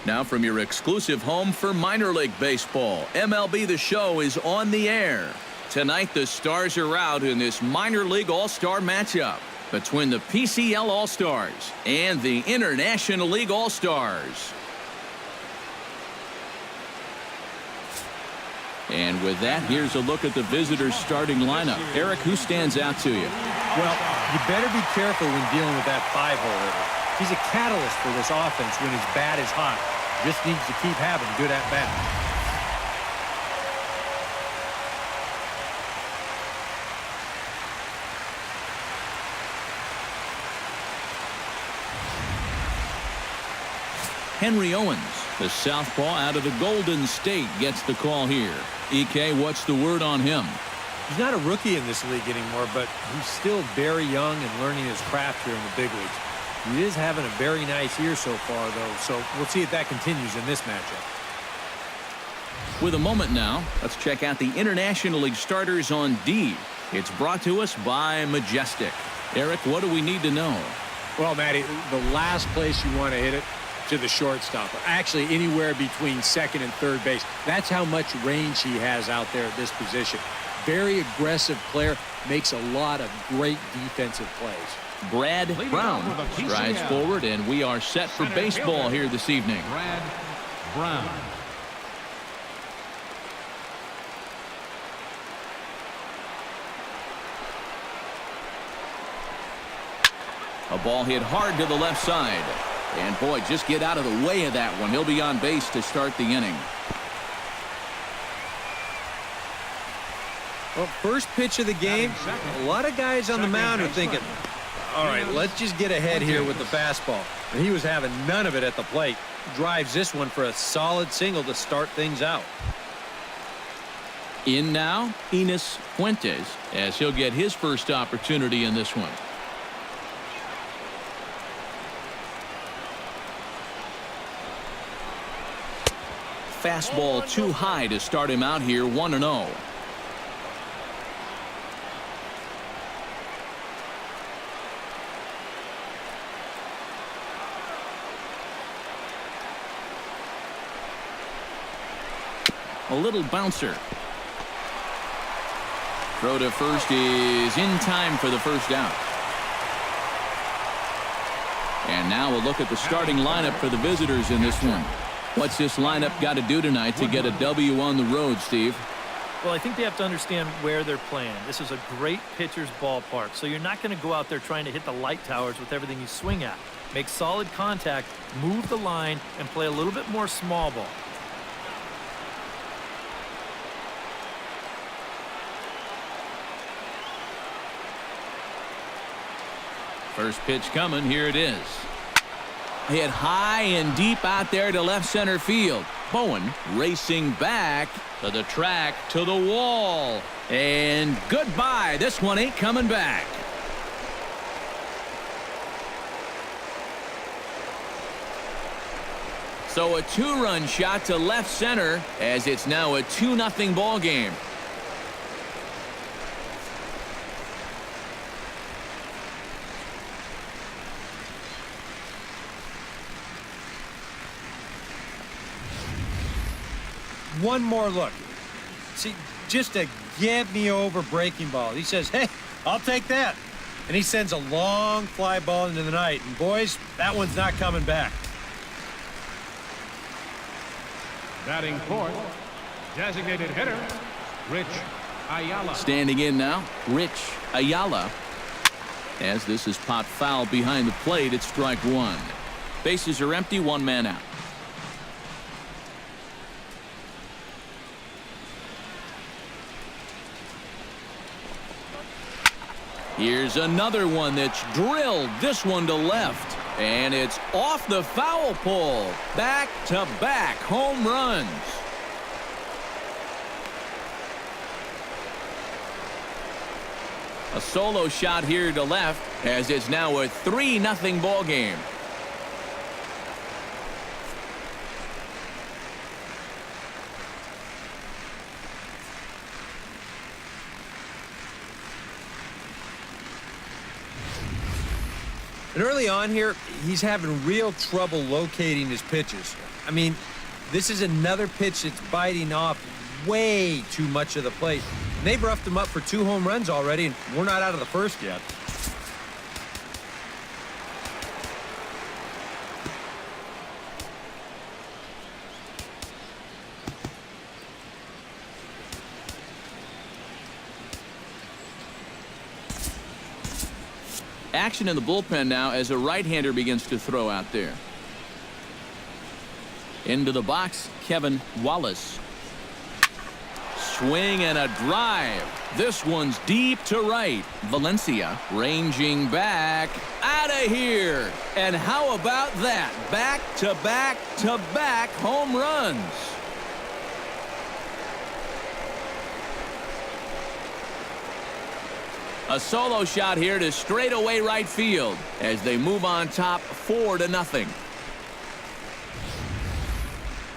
Now from your exclusive home for minor league baseball, MLB The Show is on the air. Tonight the stars are out in this minor league all-star matchup between the PCL All-Stars and the International League All-Stars. And with that, here's a look at the visitors' starting lineup. Eric, who stands out to you? Well, you better be careful when dealing with that 5-hole hitter. He's a catalyst for this offense when his bat is hot. Just needs to keep having good at-bats. Henry Owens, the southpaw out of the Golden State, gets the call here. EK, what's the word on him? He's not a rookie in this league anymore, but he's still very young and learning his craft here in the big leagues. He is having a very nice year so far, though, so we'll see if that continues in this matchup. With a moment now, let's check out the International League starters on D. It's brought to us by Majestic. Eric, what do we need to know? Well, Matty, the last place you want to hit it, to the shortstop, actually anywhere between second and third base. That's how much range he has out there at this position. Very aggressive player, makes a lot of great defensive plays. Brad Brown strides forward, and we are set for baseball here this evening. Brad Brown. A ball hit hard to the left side. And, boy, just get out of the way of that one. He'll be on base to start the inning. Well, first pitch of the game, a lot of guys on the mound are thinking, all right, let's just get ahead here with the fastball. And he was having none of it at the plate. Drives this one for a solid single to start things out. In now, Enos Fuentes, as he'll get his first opportunity in this one. Fastball too high to start him out here, 1-0. A little bouncer. Throw to first is in time for the first out. And now we'll look at the starting lineup for the visitors in this one. What's this lineup got to do tonight to get a W on the road, Steve? Well, I think they have to understand where they're playing. This is a great pitcher's ballpark, so you're not going to go out there trying to hit the light towers with everything you swing at. Make solid contact, move the line, and play a little bit more small ball. First pitch coming. Here it is. Hit high and deep out there to left center field. Bowen racing back to the track, to the wall. And goodbye. This one ain't coming back. So a two-run shot to left center as it's now a 2-0 ball game. One more look. See, just a get-me-over breaking ball. He says, hey, I'll take that. And he sends a long fly ball into the night. And, boys, that one's not coming back. Batting fourth, designated hitter, Rich Ayala. Standing in now, Rich Ayala. As this is popped foul behind the plate, it's strike one. Bases are empty, one man out. Here's another one that's drilled, this one to left. And it's off the foul pole. Back-to-back home runs. A solo shot here to left as it's now a 3-0 ball game. And early on here, he's having real trouble locating his pitches. I mean, this is another pitch that's biting off way too much of the plate. And they've roughed him up for 2 home runs already, and we're not out of the first yet. Action in the bullpen now as a right-hander begins to throw out there. Into the box, Kevin Wallace. Swing and a drive. This one's deep to right. Valencia ranging back. Out of here. And how about that? Back-to-back-to-back home runs. A solo shot here to straightaway right field as they move on top 4-0.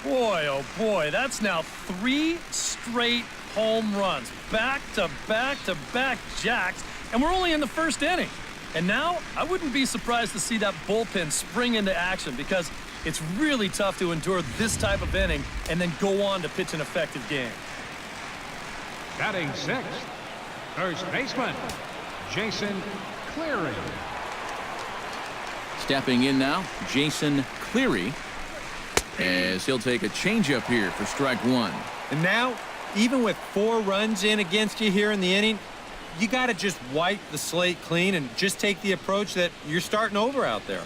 Boy, oh boy, that's now 3 straight home runs. Back-to-back-to-back jacks, and we're only in the first inning. And now, I wouldn't be surprised to see that bullpen spring into action because it's really tough to endure this type of inning and then go on to pitch an effective game. Batting 6th, first baseman, Jason Cleary. Stepping in now, Jason Cleary, as he'll take a changeup here for strike 1. And now, even with 4 runs in against you here in the inning, you got to just wipe the slate clean and just take the approach that you're starting over out there.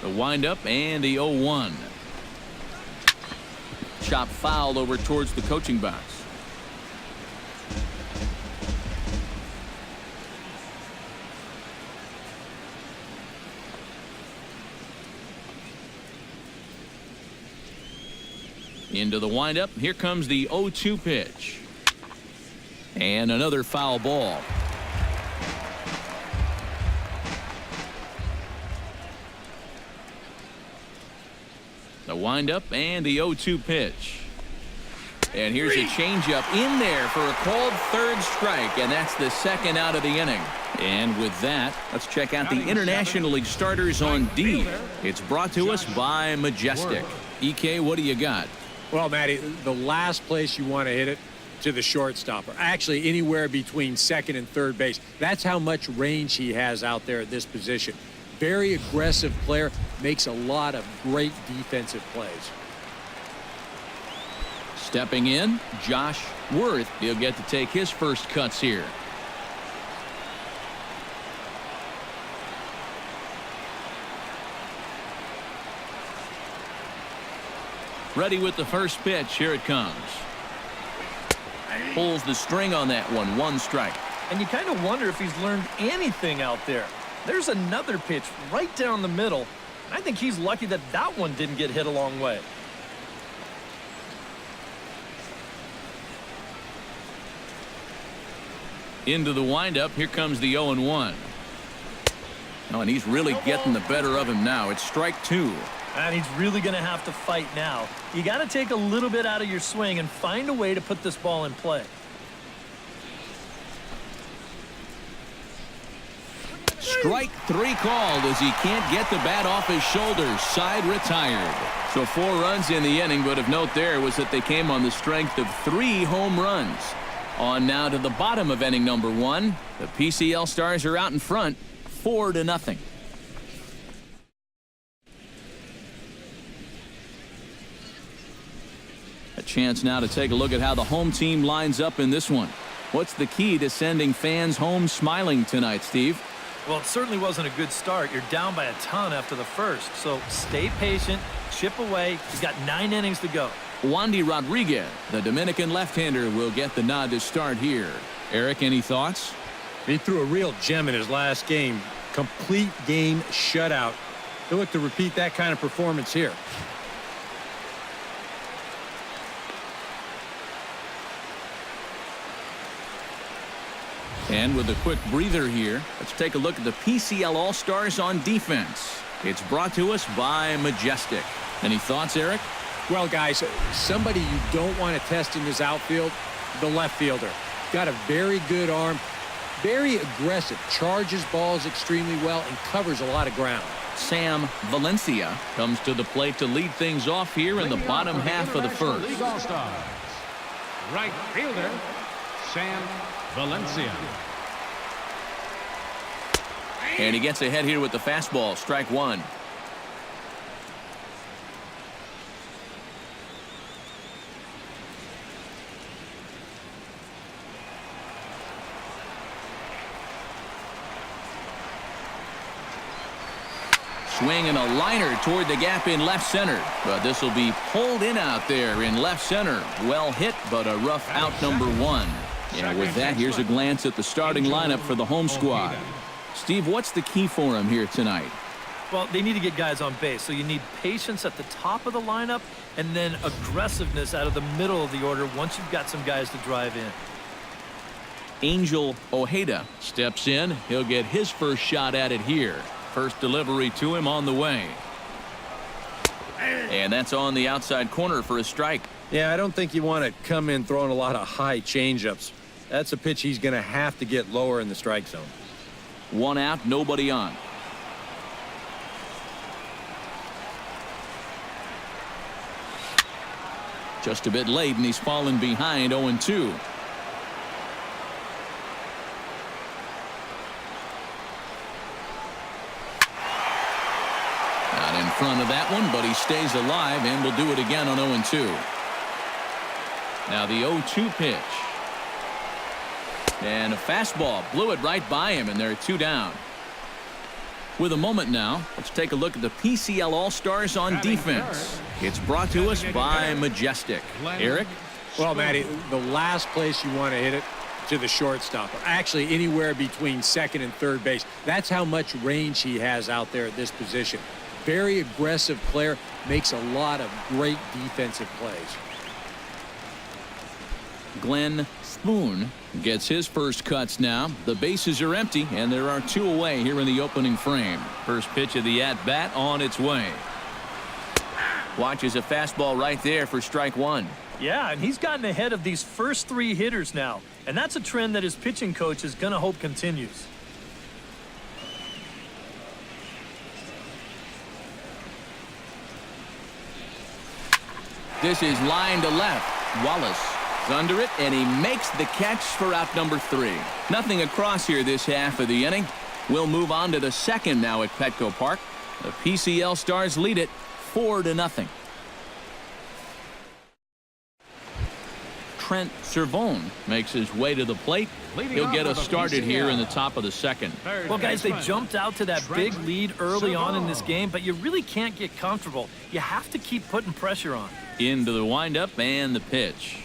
The windup and the 0-1. Chop fouled over towards the coaching box. Into the windup. Here comes the 0-2 pitch. And another foul ball. The windup and the 0-2 pitch. And here's a changeup in there for a called 3rd strike, and that's the 2nd out of the inning. And with that, let's check out the International League starters on D. It's brought to us by Majestic. EK, what do you got? Well, Matty, the last place you want to hit it to the shortstop, or actually anywhere between 2nd and 3rd base. That's how much range he has out there at this position. Very aggressive player, makes a lot of great defensive plays. Stepping in, Josh Worth. He'll get to take his first cuts here. Ready with the first pitch. Here it comes. Pulls the string on that one. 1 strike. And you kind of wonder if he's learned anything out there. There's another pitch right down the middle. I think he's lucky that that one didn't get hit a long way. Into the windup. Here comes the 0-1. Oh, and he's really getting the better of him now. It's strike 2. And he's really going to have to fight now. You got to take a little bit out of your swing and find a way to put this ball in play. Strike 3 called as he can't get the bat off his shoulders. Side retired. So 4 runs in the inning, but of note there was that they came on the strength of 3 home runs. On now to the bottom of inning number 1. The PCL Stars are out in front, 4-0. A chance now to take a look at how the home team lines up in this one. What's the key to sending fans home smiling tonight, Steve? Well, it certainly wasn't a good start. You're down by a ton after the first. So stay patient, chip away. You've got 9 innings to go. Wandy Rodriguez, the Dominican left-hander, will get the nod to start here. Eric, any thoughts? He threw a real gem in his last game. Complete game shutout. He'll look to repeat that kind of performance here. And with a quick breather here, let's take a look at the PCL All-Stars on defense. It's brought to us by Majestic. Any thoughts, Eric? Well, guys, somebody you don't want to test in this outfield, the left fielder. Got a very good arm, Very aggressive, charges balls extremely well, and covers a lot of ground. Sam Valencia comes to the plate to lead things off here in the bottom half of the first. League All-Stars. Right fielder, Sam Valencia. And he gets ahead here with the fastball, strike one. Swing and a liner toward the gap in left center. But this will be pulled in out there in left center. Well hit, but a rough out number one. And with that, here's a glance at the starting lineup for the home squad. Steve, what's the key for him here tonight? Well, they need to get guys on base, so you need patience at the top of the lineup and then aggressiveness out of the middle of the order once you've got some guys to drive in. Angel Ojeda steps in. He'll get his first shot at it here. First delivery to him on the way. And that's on the outside corner for a strike. Yeah, I don't think you want to come in throwing a lot of high changeups. That's a pitch he's going to have to get lower in the strike zone. One out, nobody on. Just a bit late, and he's fallen behind 0-2. Not in front of that one, but he stays alive and will do it again on 0-2. Now the 0-2 pitch. And a fastball blew it right by him, and there are two down. With a moment now, let's take a look at the PCL All-Stars on defense. It's brought to us by Majestic. Eric? Well, Matty, the last place you want to hit it to the shortstop, or actually anywhere between second and third base. That's how much range he has out there at this position. Very aggressive player, makes a lot of great defensive plays. Glenn Spoon gets his first cuts now. The bases are empty, and there are two away here in the opening frame. First pitch of the at-bat on its way. Watches a fastball right there for strike one. Yeah, and he's gotten ahead of these first three hitters now, and that's a trend that his pitching coach is going to hope continues. This is line to left. Wallace under it, and he makes the catch for out number three. Nothing across here this half of the inning. We'll move on to the second now at Petco Park. The PCL Stars lead it 4-0. Trent Servone makes his way to the plate. He'll get us started here in the top of the second. Well, guys, they jumped out to that big lead early on in this game, but you really can't get comfortable. You have to keep putting pressure on. Into the windup and the pitch.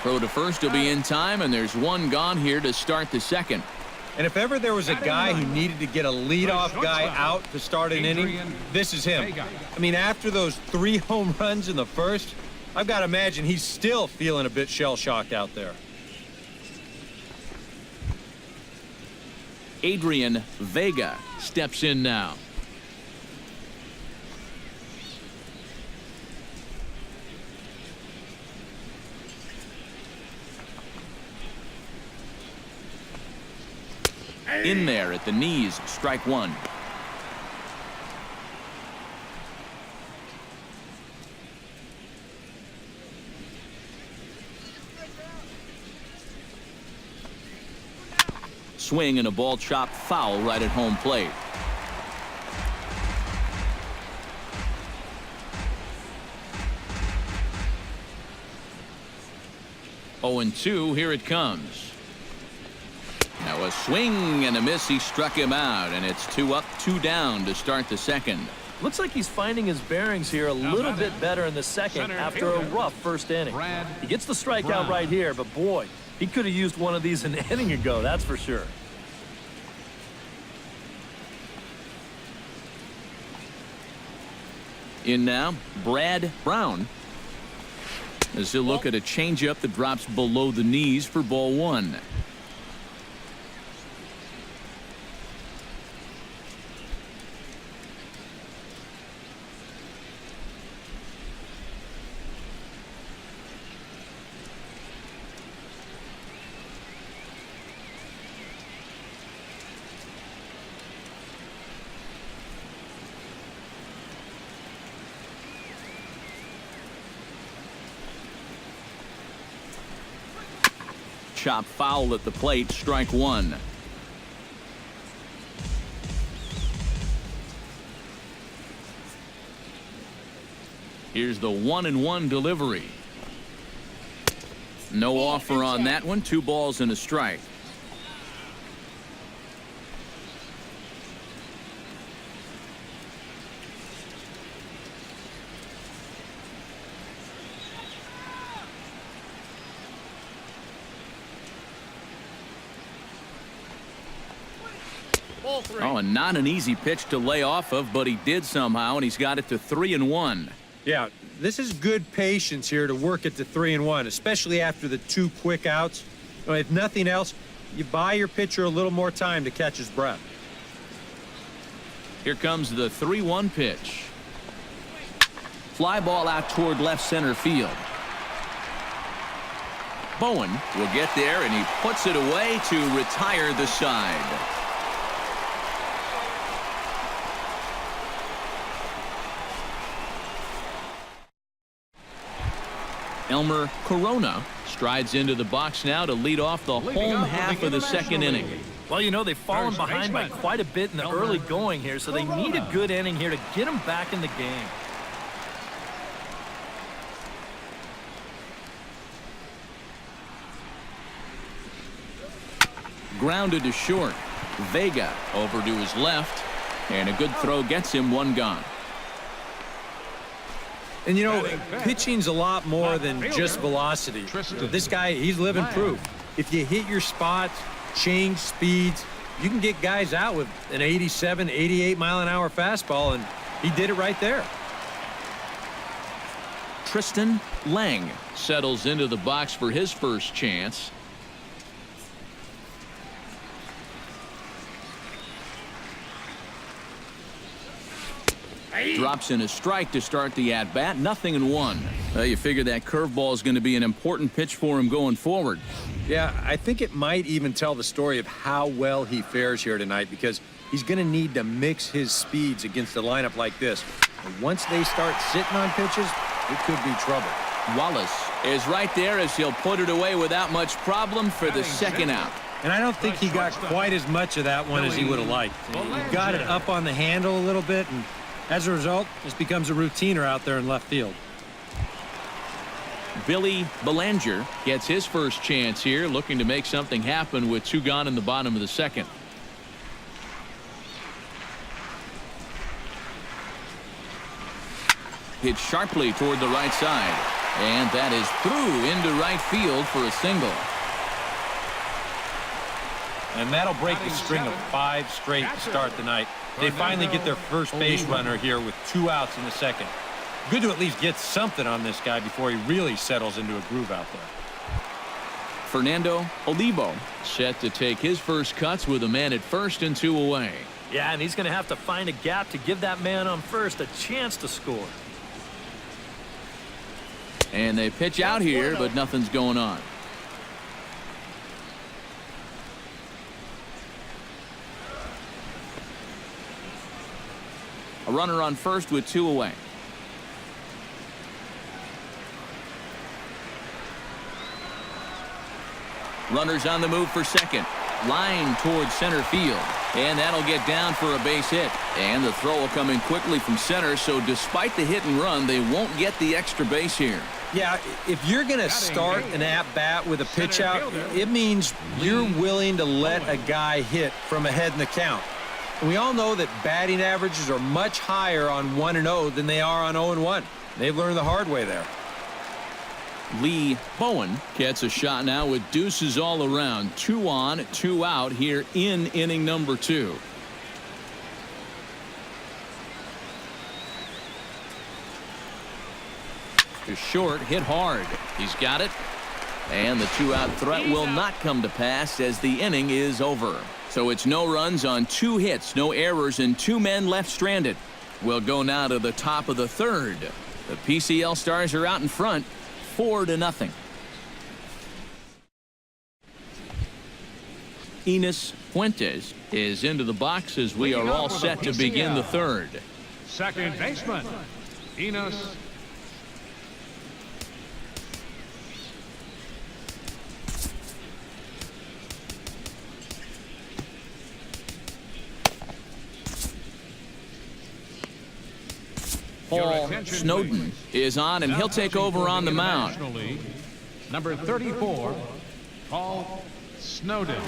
Throw to first will be in time, and there's one gone here to start the second. And if ever there was a guy who needed to get a leadoff guy out to start an inning, this is him. I mean, after those 3 home runs in the first, I've got to imagine he's still feeling a bit shell-shocked out there. Adrian Vega steps in now. In there at the knees, strike one. Swing and a ball chopped foul right at home plate. Oh, and 2, here it comes. Now a swing and a miss. He struck him out, and it's 2 up, 2 down to start the second. Looks like he's finding his bearings here a little bit better in the second after a rough first inning. He gets the strikeout right here, but boy, he could have used one of these an inning ago, that's for sure. In now, Brad Brown. As he'll look at a changeup that drops below the knees for ball one. chop foul at the plate, strike one. Here's the 1-1 delivery. No offer on that one. 2 balls and a strike. Oh, and not an easy pitch to lay off of, but he did somehow, and he's got it to 3-1. Yeah, this is good patience here to work it to 3-1, especially after the 2 quick outs. If nothing else, you buy your pitcher a little more time to catch his breath. Here comes the 3-1 pitch. Fly ball out toward left center field. Bowen will get there, and he puts it away to retire the side. Elmer Corona strides into the box now to lead off the home half of the second inning. Well, you know, they've fallen behind by quite a bit in the early going here, so they need a good inning here to get them back in the game. Grounded to short. Vega over to his left, and a good throw gets him 1 gone. And, you know, pitching's a lot more than just velocity. This guy, he's living proof. If you hit your spots, change speeds, you can get guys out with an 87, 88-mile-an-hour fastball, and he did it right there. Tristan Lang settles into the box for his first chance. Drops in a strike to start the at-bat. 0-1. You figure that curveball is going to be an important pitch for him going forward. Yeah, I think it might even tell the story of how well he fares here tonight, because he's going to need to mix his speeds against a lineup like this. And once they start sitting on pitches, it could be trouble. Wallace is right there as he'll put it away without much problem for the second out. And I don't think he got quite as much of that one as he would have liked. He got it up on the handle a little bit, and as a result, this becomes a routiner out there in left field. Billy Belanger gets his first chance here, looking to make something happen with 2 gone in the bottom of the second. Hit sharply toward the right side, and that is through into right field for a single. And that'll break the string of 5 straight to start the night. They finally get their first base runner here with 2 outs in the second. Good to at least get something on this guy before he really settles into a groove out there. Fernando Olivo set to take his first cuts with a man at first and 2 away. Yeah, and he's going to have to find a gap to give that man on first a chance to score. And they pitch out here, but nothing's going on. A runner on first with 2 away. Runners on the move for second. Line towards center field. And that'll get down for a base hit. And the throw will come in quickly from center, so despite the hit and run, they won't get the extra base here. Yeah, if you're going to start an at-bat with a pitch out, it means you're willing to let a guy hit from ahead in the count. And we all know that batting averages are much higher on 1-0 than they are on 0-1. They've learned the hard way there. Lee Bowen gets a shot now with deuces all around. 2 on, 2 out here in inning number 2. To short, hit hard. He's got it. And the 2-out threat will not come to pass as the inning is over. So it's no runs on 2 hits, no errors, and 2 men left stranded. We'll go now to the top of the 3rd. The PCL Stars are out in front, 4-0. Enos Fuentes is into the box as we are all set to begin the 3rd. Second baseman, Enos. Paul Snowden is on, and he'll take over on the mound. Number 34, Paul Snowden.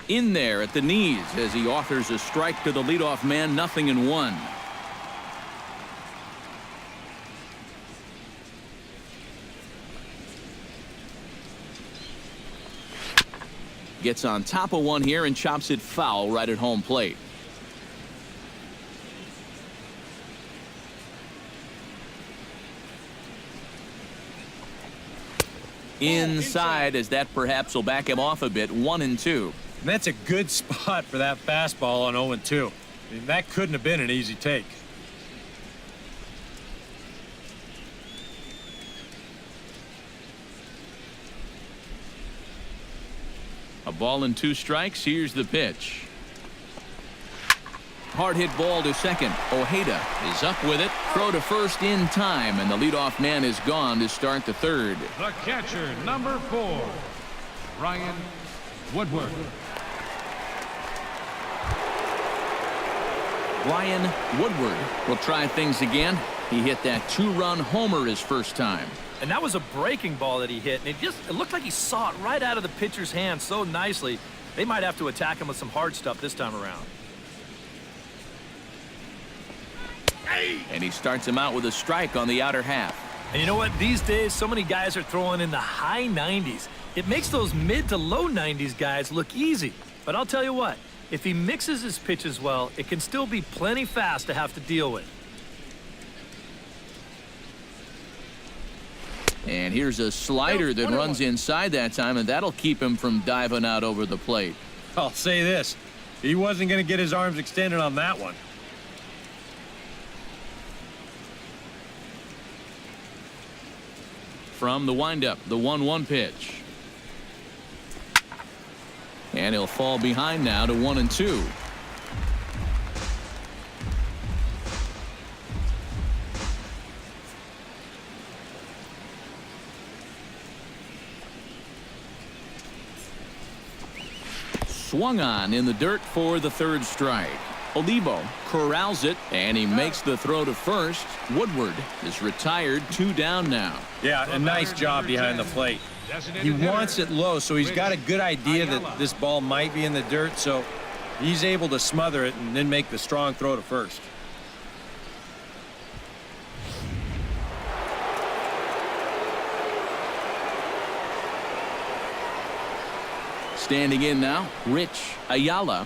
In there at the knees as he offers a strike to the leadoff man, 0-1. Gets on top of one here and chops it foul right at home plate. Inside, as that perhaps will back him off a bit, 1-2. And that's a good spot for that fastball on 0-2. I mean, that couldn't have been an easy take. A ball and 2 strikes. Here's the pitch. Hard hit ball to second. Ojeda is up with it. Throw to first in time, and the leadoff man is gone to start the third. The catcher, number 4, Ryan Woodward. Ryan Woodward will try things again. He hit that 2-run homer his first time. And that was a breaking ball that he hit, and it looked like he saw it right out of the pitcher's hand so nicely. They might have to attack him with some hard stuff this time around. And he starts him out with a strike on the outer half. And you know what? These days, so many guys are throwing in the high 90s. It makes those mid to low 90s guys look easy. But I'll tell you what, if he mixes his pitches well, it can still be plenty fast to have to deal with. And here's a slider that runs inside that time, and that'll keep him from diving out over the plate. I'll say this, he wasn't going to get his arms extended on that one. From the windup, the 1-1 pitch. And he'll fall behind now to 1-2. Swung on in the dirt for the third strike. Olivo corrals it, and he makes the throw to first. Woodward is retired, 2 down now. Yeah, a nice job behind the plate. He wants it low, so he's got a good idea that this ball might be in the dirt, so he's able to smother it and then make the strong throw to first. Standing in now, Rich Ayala.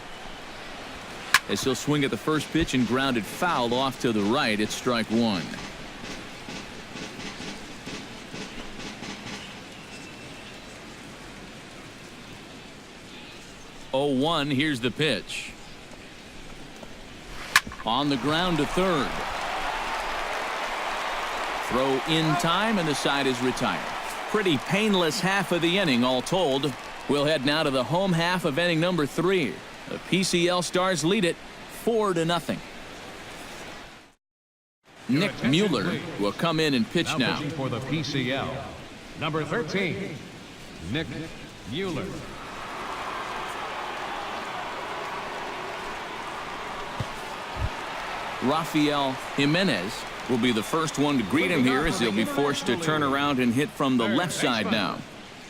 As he'll swing at the first pitch and ground it foul off to the right. It's strike 1. Oh, 1. Here's the pitch. On the ground to third. Throw in time, and the side is retired. Pretty painless half of the inning, all told. We'll head now to the home half of inning number 3. The PCL Stars lead it 4-0. Nick Mueller will come in and pitch now. Pitching for the PCL, number 13, Nick Mueller. Rafael Jimenez will be the first one to greet him here as he'll be forced to turn around and hit from the left side now.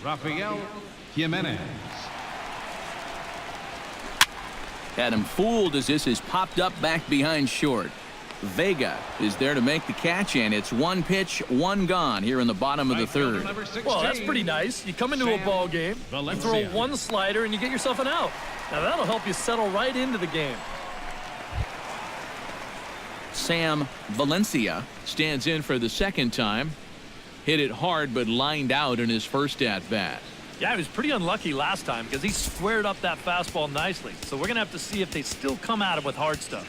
Rafael Jimenez. Had him fooled as this is popped up back behind short. Vega is there to make the catch, and it's 1 pitch, 1 gone here in the bottom of the third. Well, that's pretty nice. You come into a ball game, you throw 1 slider, and you get yourself an out. Now, that'll help you settle right into the game. Sam Valencia stands in for the second time. Hit it hard, but lined out in his first at-bat. Yeah, he was pretty unlucky last time because he squared up that fastball nicely. So we're going to have to see if they still come at him with hard stuff.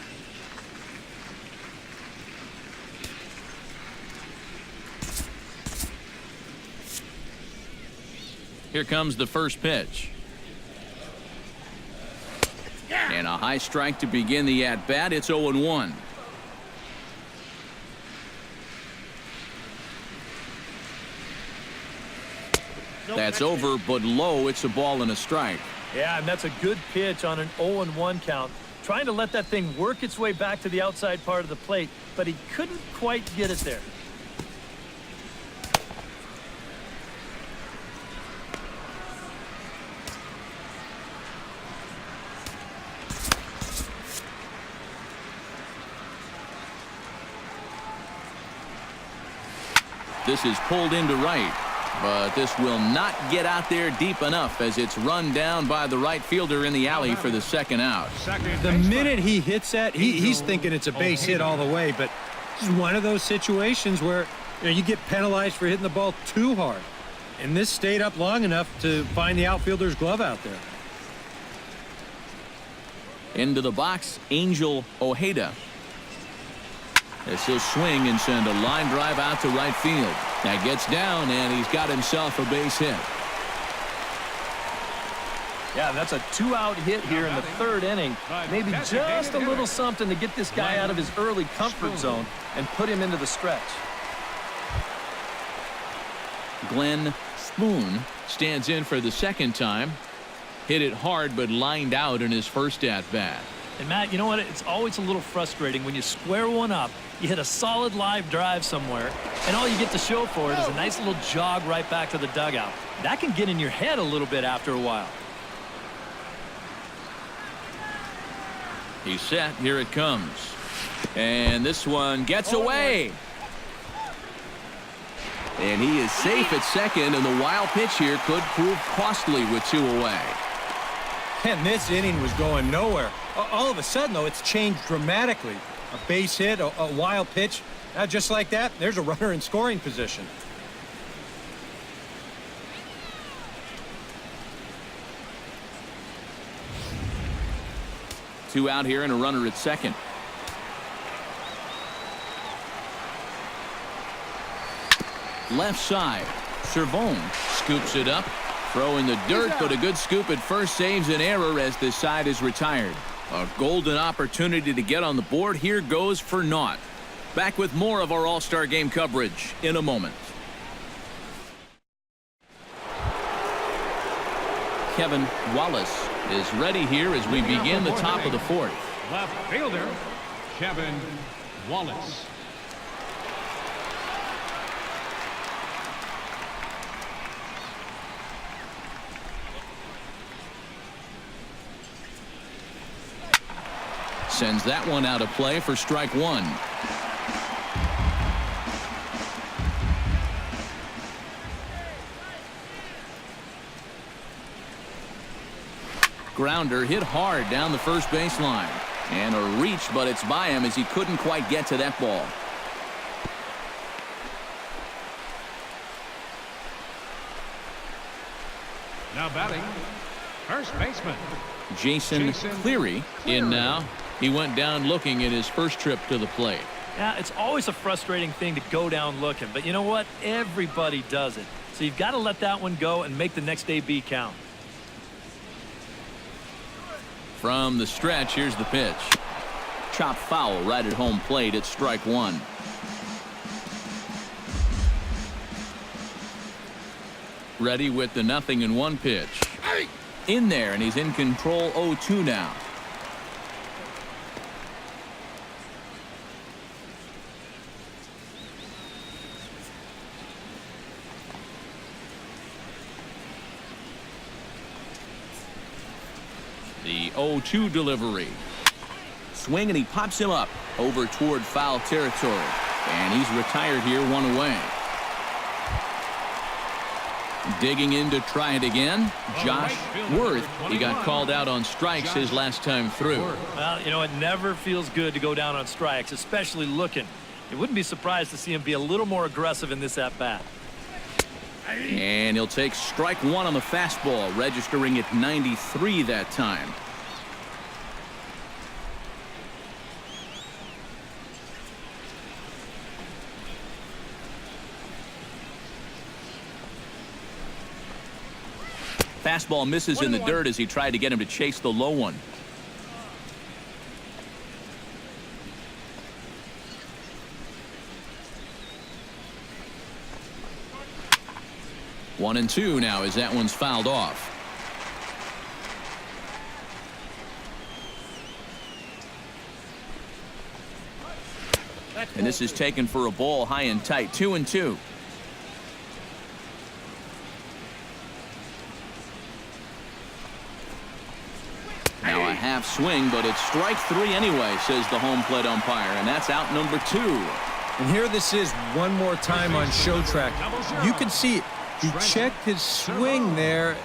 Here comes the first pitch. And a high strike to begin the at-bat. It's 0-1. That's over, but low. It's a ball and a strike. Yeah, and that's a good pitch on an 0-1 count. Trying to let that thing work its way back to the outside part of the plate, but he couldn't quite get it there. This is pulled into right, but this will not get out there deep enough as it's run down by the right fielder in the alley for the second out. The minute he hits that, he's thinking it's a base hit all the way, but this is one of those situations where you get penalized for hitting the ball too hard. And this stayed up long enough to find the outfielder's glove out there. Into the box, Angel Ojeda. As he'll swing and send a line drive out to right field. That gets down, and he's got himself a base hit. Yeah, that's a 2-out hit here in the third inning. Maybe just a little something to get this guy out of his early comfort zone and put him into the stretch. Glenn Spoon stands in for the second time. Hit it hard, but lined out in his first at-bat. And, Matt, you know what? It's always a little frustrating when you square one up, you hit a solid live drive somewhere, and all you get to show for it is a nice little jog right back to the dugout. That can get in your head a little bit after a while. He's set. Here it comes. And this one gets away. And he is safe at second, and the wild pitch here could prove costly with 2 away. And this inning was going nowhere. All of a sudden, though, it's changed dramatically. A base hit, a wild pitch. Just like that, there's a runner in scoring position. Two out here and a runner at second. Left side. Servone scoops it up. Throw in the dirt, but a good scoop at first saves an error as this side is retired. A golden opportunity to get on the board here goes for naught. Back with more of our All-Star Game coverage in a moment. Kevin Wallace is ready here as we begin the top of the fourth. Left fielder, Kevin Wallace. Sends that one out of play for strike one. Grounder hit hard down the first baseline. And a reach, but it's by him as he couldn't quite get to that ball. Now batting, first baseman Jason Cleary in now. He went down looking at his first trip to the plate. Yeah, it's always a frustrating thing to go down looking, but you know what? Everybody does it. So you've got to let that one go and make the next AB count. From the stretch, here's the pitch. Chop foul right at home plate at strike one. Ready with the 0-1 pitch. In there, and he's in control 0-2 now. The 0-2 delivery. Swing, and he pops him up over toward foul territory. And he's retired here, 1 away. Digging in to try it again, Josh Worth. He got called out on strikes his last time through. Well, you know, it never feels good to go down on strikes, especially looking. You wouldn't be surprised to see him be a little more aggressive in this at-bat. And he'll take strike one on the fastball, registering at 93 that time. Fastball misses in the dirt as he tried to get him to chase the low one. 1-2 now as that one's fouled off. And this is taken for a ball high and tight. 2-2. Now a half swing, but it's strike 3 anyway, says the home plate umpire, and that's out number 2. And here this is one more time on show track. You can see he checked his swing there,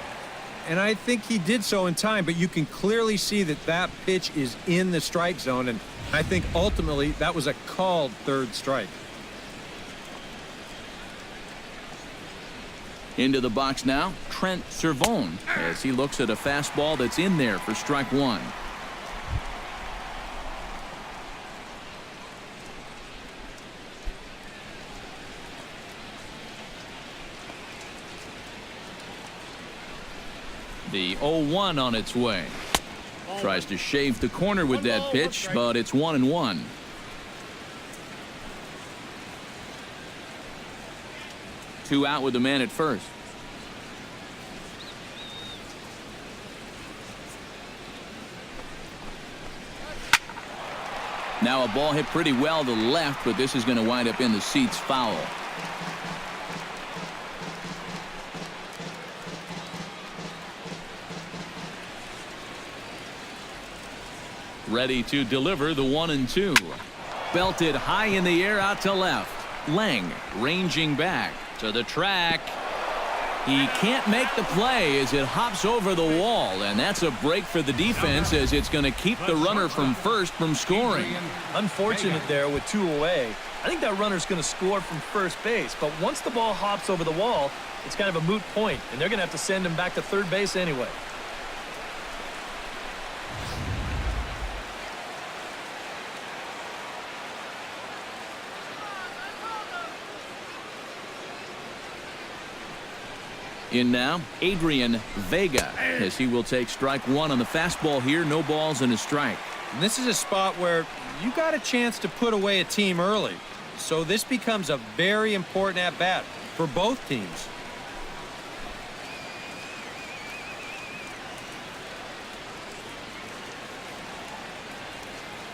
and I think he did so in time, but you can clearly see that that pitch is in the strike zone, and I think ultimately that was a called third strike. Into the box now, Trent S01, as he looks at a fastball that's in there for strike 1. The 0-1 on its way. Tries to shave the corner with that pitch, but it's 1-1. Two out with the man at first. Now a ball hit pretty well to the left, but this is going to wind up in the seats foul. Ready to deliver the 1-2. Belted high in the air out to left. Lang ranging back to the track. He can't make the play as it hops over the wall, and that's a break for the defense as it's going to keep the runner from first from scoring. Unfortunate there with 2 away. I think that runner's going to score from first base, but once the ball hops over the wall, it's kind of a moot point, and they're going to have to send him back to third base anyway. In now, Adrian Vega, as he will take strike 1 on the fastball here. No balls and a strike. And this is a spot where you got a chance to put away a team early. So this becomes a very important at-bat for both teams.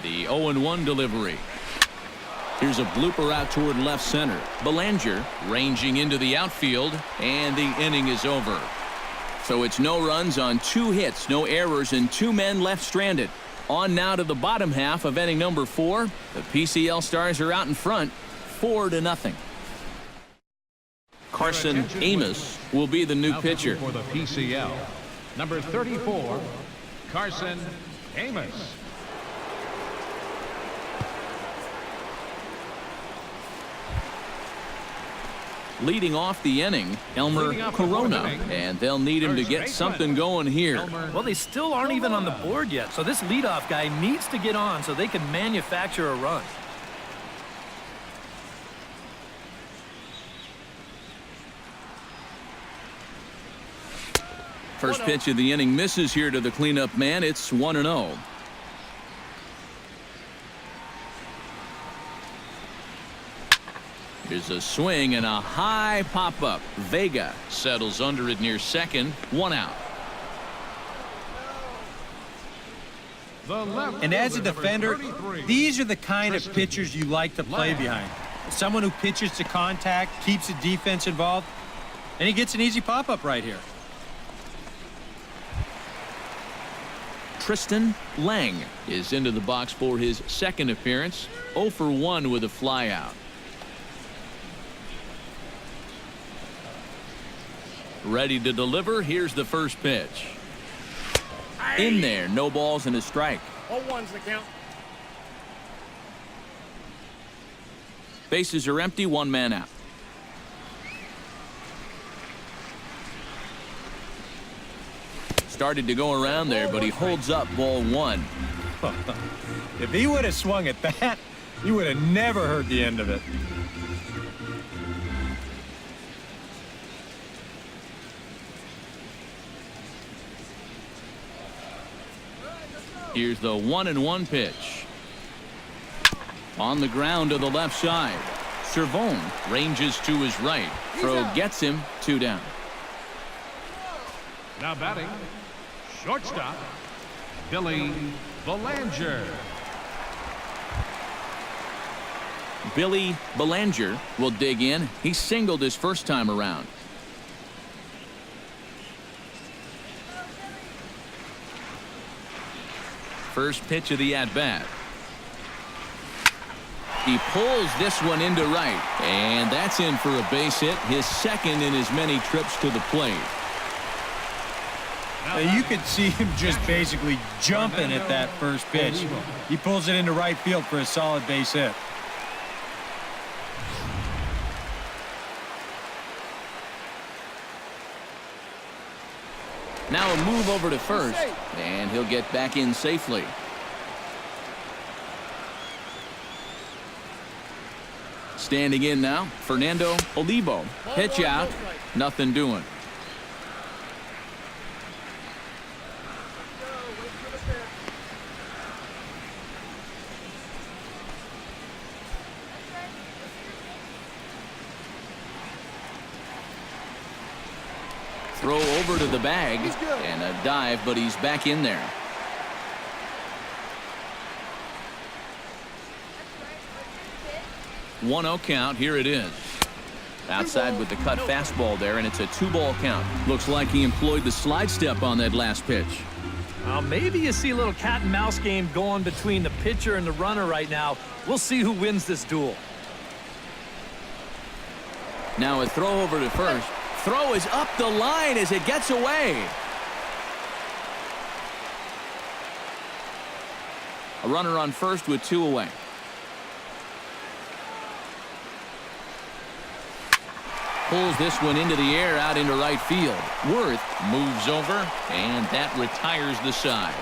The 0-1 delivery. Here's a blooper out toward left center. Belanger ranging into the outfield, and the inning is over. So it's no runs on 2 hits, no errors, and 2 men left stranded. On now to the bottom half of inning number 4. The PCL Stars are out in front, 4-0. Carson Amos will be the new pitcher. For the PCL, number 34, Carson Amos. Leading off the inning, Elmer Corona, and they'll need him to get something going here. Well, they still aren't even on the board yet, so this leadoff guy needs to get on so they can manufacture a run. First pitch of the inning misses here to the cleanup man. It's 1-0. Here's a swing and a high pop-up. Vega settles under it near second. 1 out. And as a defender, these are the kind of pitchers you like to play behind. Someone who pitches to contact, keeps the defense involved, and he gets an easy pop-up right here. Tristan Lang is into the box for his second appearance. 0 for 1 with a flyout. Ready to deliver. Here's the first pitch. In there, no balls and a strike. 0-1's the count. Bases are empty, 1 man out. Started to go around there, but he holds up ball 1. If he would have swung at that, you would have never heard the end of it. Here's the 1-1 pitch. On the ground to the left side. S01 ranges to his right. Throw gets him, 2 down. Now batting, shortstop, Billy Belanger. Billy Belanger will dig in. He singled his first time around. First pitch of the at-bat. He pulls this one into right, and that's in for a base hit, his second in as many trips to the plate. Now you could see him just basically jumping at that first pitch. He pulls it into right field for a solid base hit. Now a move over to first, and he'll get back in safely. Standing in now, Fernando Olivo. Pitch out, nothing doing. Throw over to the bag, and a dive, but he's back in there. One-0 count. Here it is. Outside with the cut fastball there, and it's a 2-ball count. Looks like he employed the slide step on that last pitch. Well, maybe you see a little cat and mouse game going between the pitcher and the runner right now. We'll see who wins this duel. Now a throw over to first. Throw is up the line as it gets away. A runner on first with 2 away. Pulls this one into the air out into right field. Worth moves over, and that retires the side.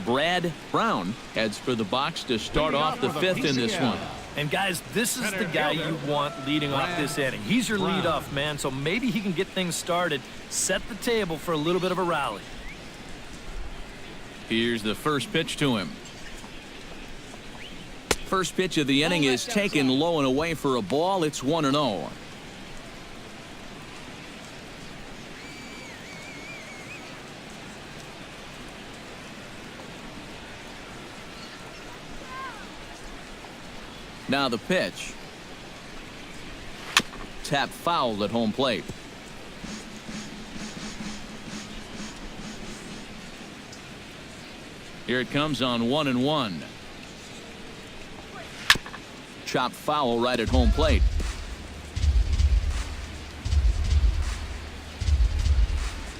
Brad Brown heads for the box to start off the 5th in this one. And guys, this is the guy you want leading off this inning. He's your leadoff man, so maybe he can get things started, set the table for a little bit of a rally. Here's the first pitch to him. First pitch of the inning is taken low and away for a ball. It's 1-0. Now the pitch. Tap foul at home plate. Here it comes on 1-1. Chop foul right at home plate.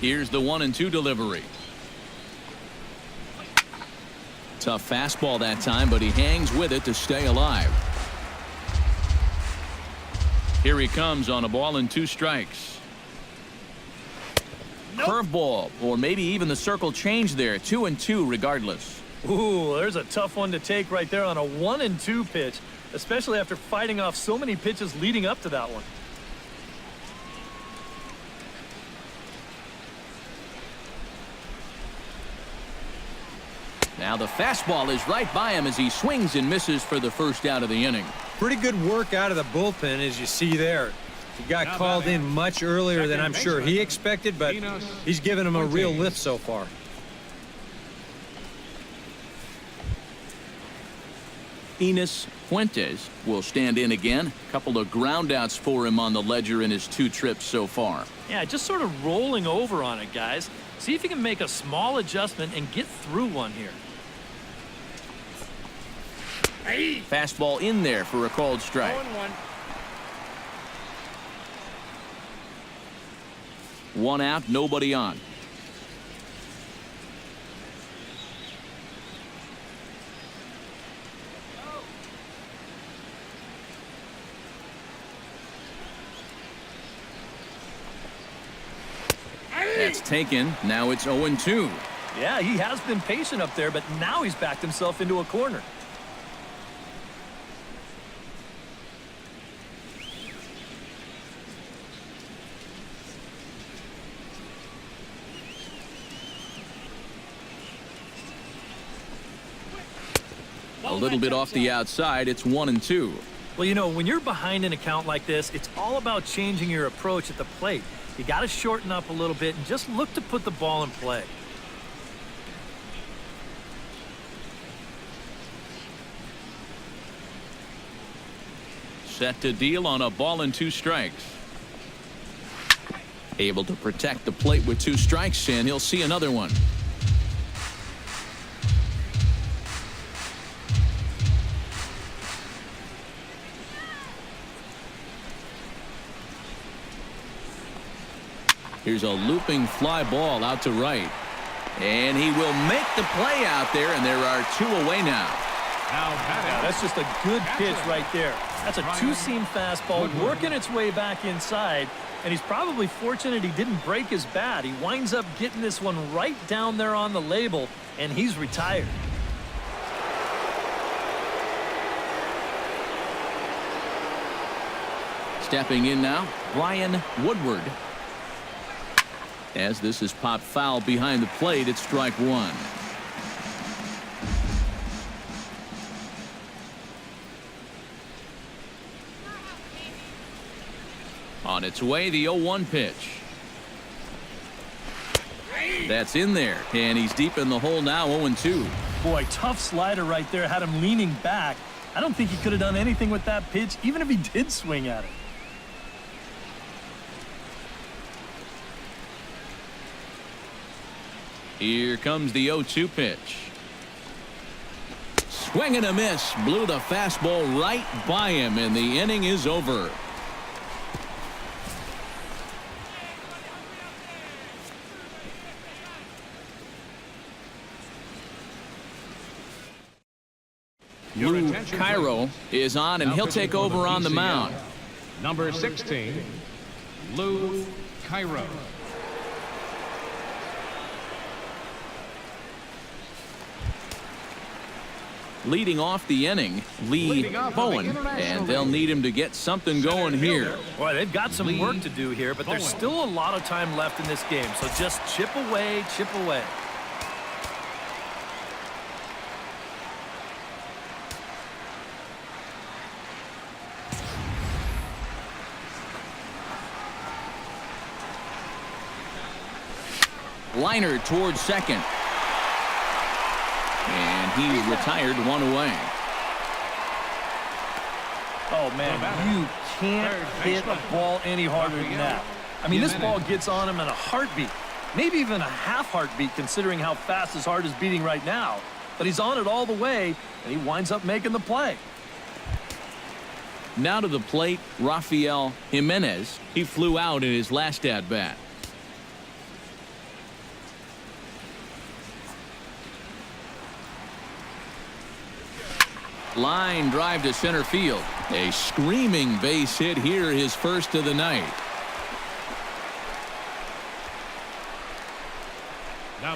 Here's the 1-2 delivery. Tough fastball that time, but he hangs with it to stay alive. Here he comes on a ball and 2 strikes. Curveball, or maybe even the circle change there. 2-2 regardless. Ooh, there's a tough one to take right there on a 1-2 pitch, especially after fighting off so many pitches leading up to that one. Now the fastball is right by him as he swings and misses for the first out of the inning. Pretty good work out of the bullpen, as you see there. He got called in much earlier than I'm sure he expected, but he's given him a real lift so far. Enos Fuentes will stand in again. A couple of groundouts for him on the ledger in his 2 trips so far. Yeah, just sort of rolling over on it, guys. See if you can make a small adjustment and get through one here. Fastball in there for a called strike. 1 out, nobody on. That's taken. Now it's 0-2. Yeah, he has been patient up there, but now he's backed himself into a corner. A little bit off the outside. It's 1-2. Well, you know, when you're behind an account like this, it's all about changing your approach at the plate. You got to shorten up a little bit and just look to put the ball in play. Set to deal on a ball and 2 strikes. Able to protect the plate with 2 strikes, and he'll see another one. Here's a looping fly ball out to right. And he will make the play out there, and there are 2 away now. Yeah, that's just a good pitch right there. That's a 2-seam fastball working its way back inside, and he's probably fortunate he didn't break his bat. He winds up getting this one right down there on the label, and he's retired. Stepping in now, Brian Woodward. As this is popped foul behind the plate, it's strike 1. On its way, the 0-1 pitch. That's in there, and he's deep in the hole now, 0-2. Boy, tough slider right there, had him leaning back. I don't think he could have done anything with that pitch, even if he did swing at it. Here comes the 0-2 pitch. Swing and a miss. Blew the fastball right by him, and the inning is over. Lou Cairo is on, and he'll take over on the mound. Number 16, Lou Cairo. Leading off the inning, Lee Bowen, and they'll need him to get something going here. Boy, they've got some work to do here, but there's still a lot of time left in this game, so just chip away, chip away. Liner towards second. And he retired, 1 away. Oh, man, you can't hit a ball any harder than that. I mean, this ball gets on him in a heartbeat, maybe even a half heartbeat considering how fast his heart is beating right now. But he's on it all the way, and he winds up making the play. Now to the plate, Rafael Jimenez. He flew out in his last at-bat. Line drive to center field. A screaming base hit here, his first of the night.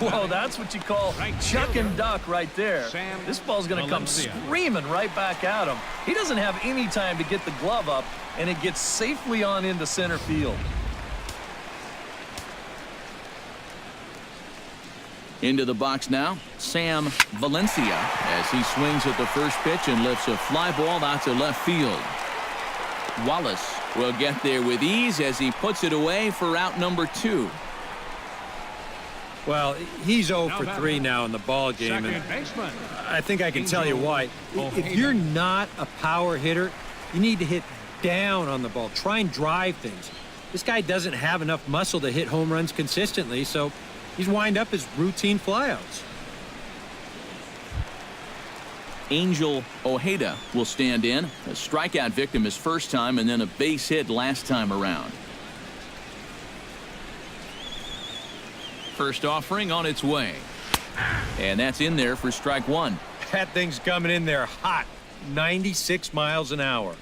Whoa, that's what you call chuck and duck right there. This ball's going to come screaming right back at him. He doesn't have any time to get the glove up, and it gets safely on into center field. Into the box now, Sam Valencia, as he swings at the first pitch and lifts a fly ball out to left field. Wallace will get there with ease as he puts it away for out number 2. Well, he's 0 for 3 now in the ball game, and I think I can tell you why. If you're not a power hitter, you need to hit down on the ball. Try and drive things. This guy doesn't have enough muscle to hit home runs consistently, so he's wind up as routine flyouts. Angel Ojeda will stand in. A strikeout victim his first time, and then a base hit last time around. First offering on its way. And that's in there for strike 1. That thing's coming in there hot. 96 miles an hour.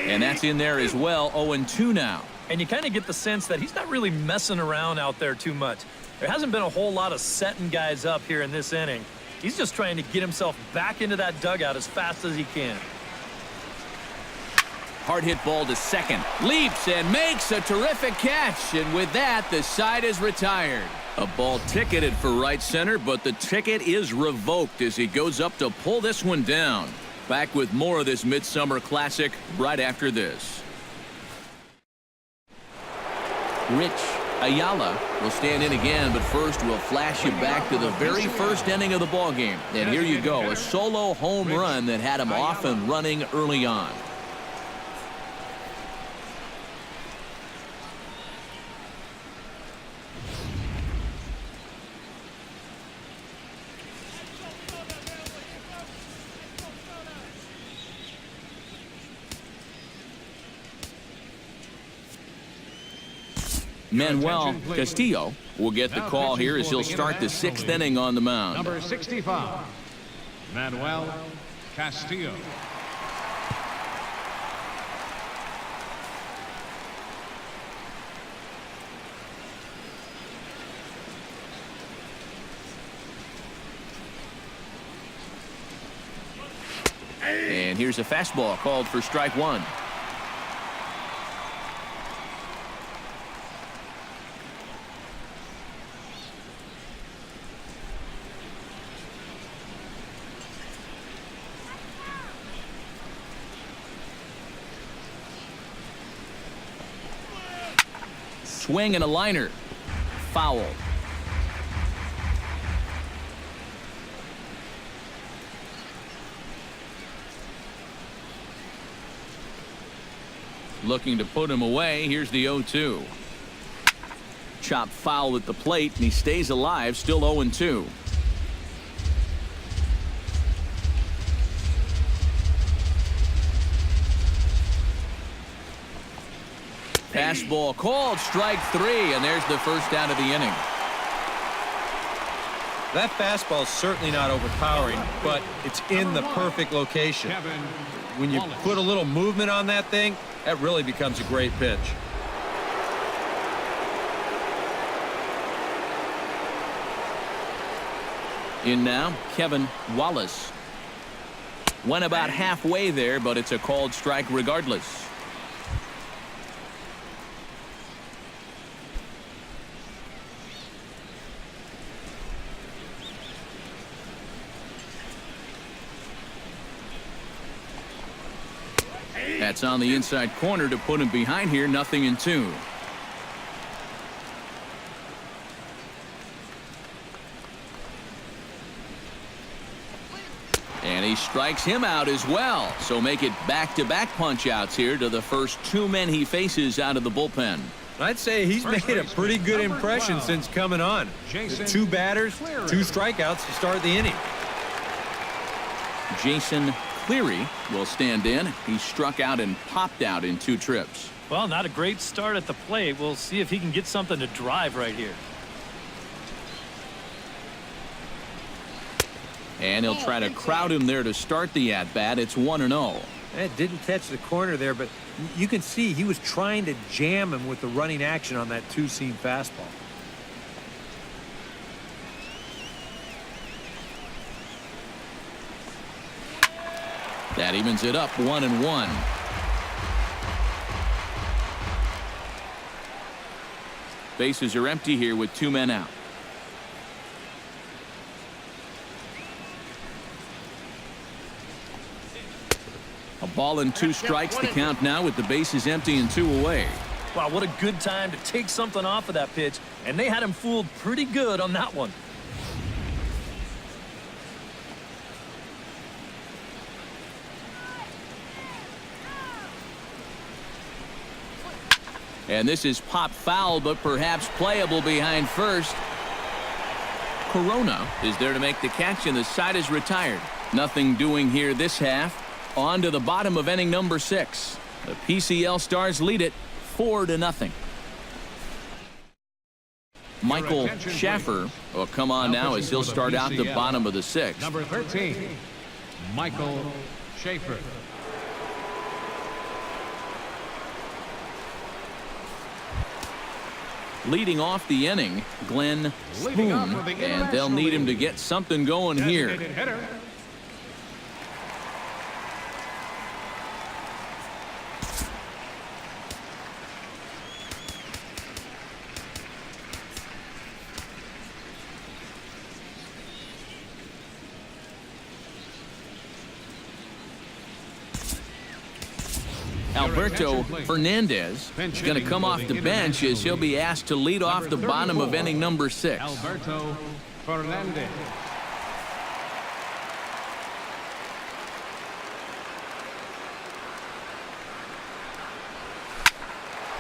And that's in there as well, 0-2 now. And you kind of get the sense that he's not really messing around out there too much. There hasn't been a whole lot of setting guys up here in this inning. He's just trying to get himself back into that dugout as fast as he can. Hard hit ball to second. Leaps and makes a terrific catch. And with that, the side is retired. A ball ticketed for right center, but the ticket is revoked as he goes up to pull this one down. Back with more of this Midsummer Classic right after this. Rich Ayala will stand in again, but first we'll flash you back to the very first inning of the ballgame. And here you go, a solo home run that had him off and running early on. Manuel Castillo will get the call here as he'll start the 6th inning on the mound. Number 65, Manuel Castillo. And here's a fastball called for strike one. Swing and a liner. Foul. Looking to put him away. Here's the 0-2. Chop foul at the plate, and he stays alive, still 0-2. Fastball called, strike three, and there's the first out of the inning. That fastball is certainly not overpowering, but it's in the perfect location. When you put a little movement on that thing, that really becomes a great pitch. In now, Kevin Wallace. Went about halfway there, but it's a called strike regardless. That's on the inside corner to put him behind here, 0-2. And he strikes him out as well. So make it back-to-back punch-outs here to the first two men he faces out of the bullpen. I'd say he's made a pretty good impression since coming on. Two batters, two strikeouts to start the inning. Jason Cleary will stand in. He struck out and popped out in 2 trips. Well, not a great start at the plate. We'll see if he can get something to drive right here. And he'll try to crowd him there to start the at-bat. It's 1-0. It didn't catch the corner there, but you can see he was trying to jam him with the running action on that two-seam fastball. That evens it up, 1-1. Bases are empty here with 2 men out. A ball and 2 strikes the count now with the bases empty and 2 away. Wow, what a good time to take something off of that pitch, and they had him fooled pretty good on that one. And this is pop foul, but perhaps playable behind first. Corona is there to make the catch, and the side is retired. Nothing doing here this half. On to the bottom of inning number 6. The PCL Stars lead it 4-0. Michael Schaffer will come on now as he'll start out the bottom of the 6th. Number 13, Michael Schaffer. Leading off the inning, Glenn Leading off Spoon, for the and they'll need him to get something going here. Designated hitter, Alberto Fernandez is going to come off the bench as he'll be asked to lead off the bottom of inning number 6. Alberto Fernandez.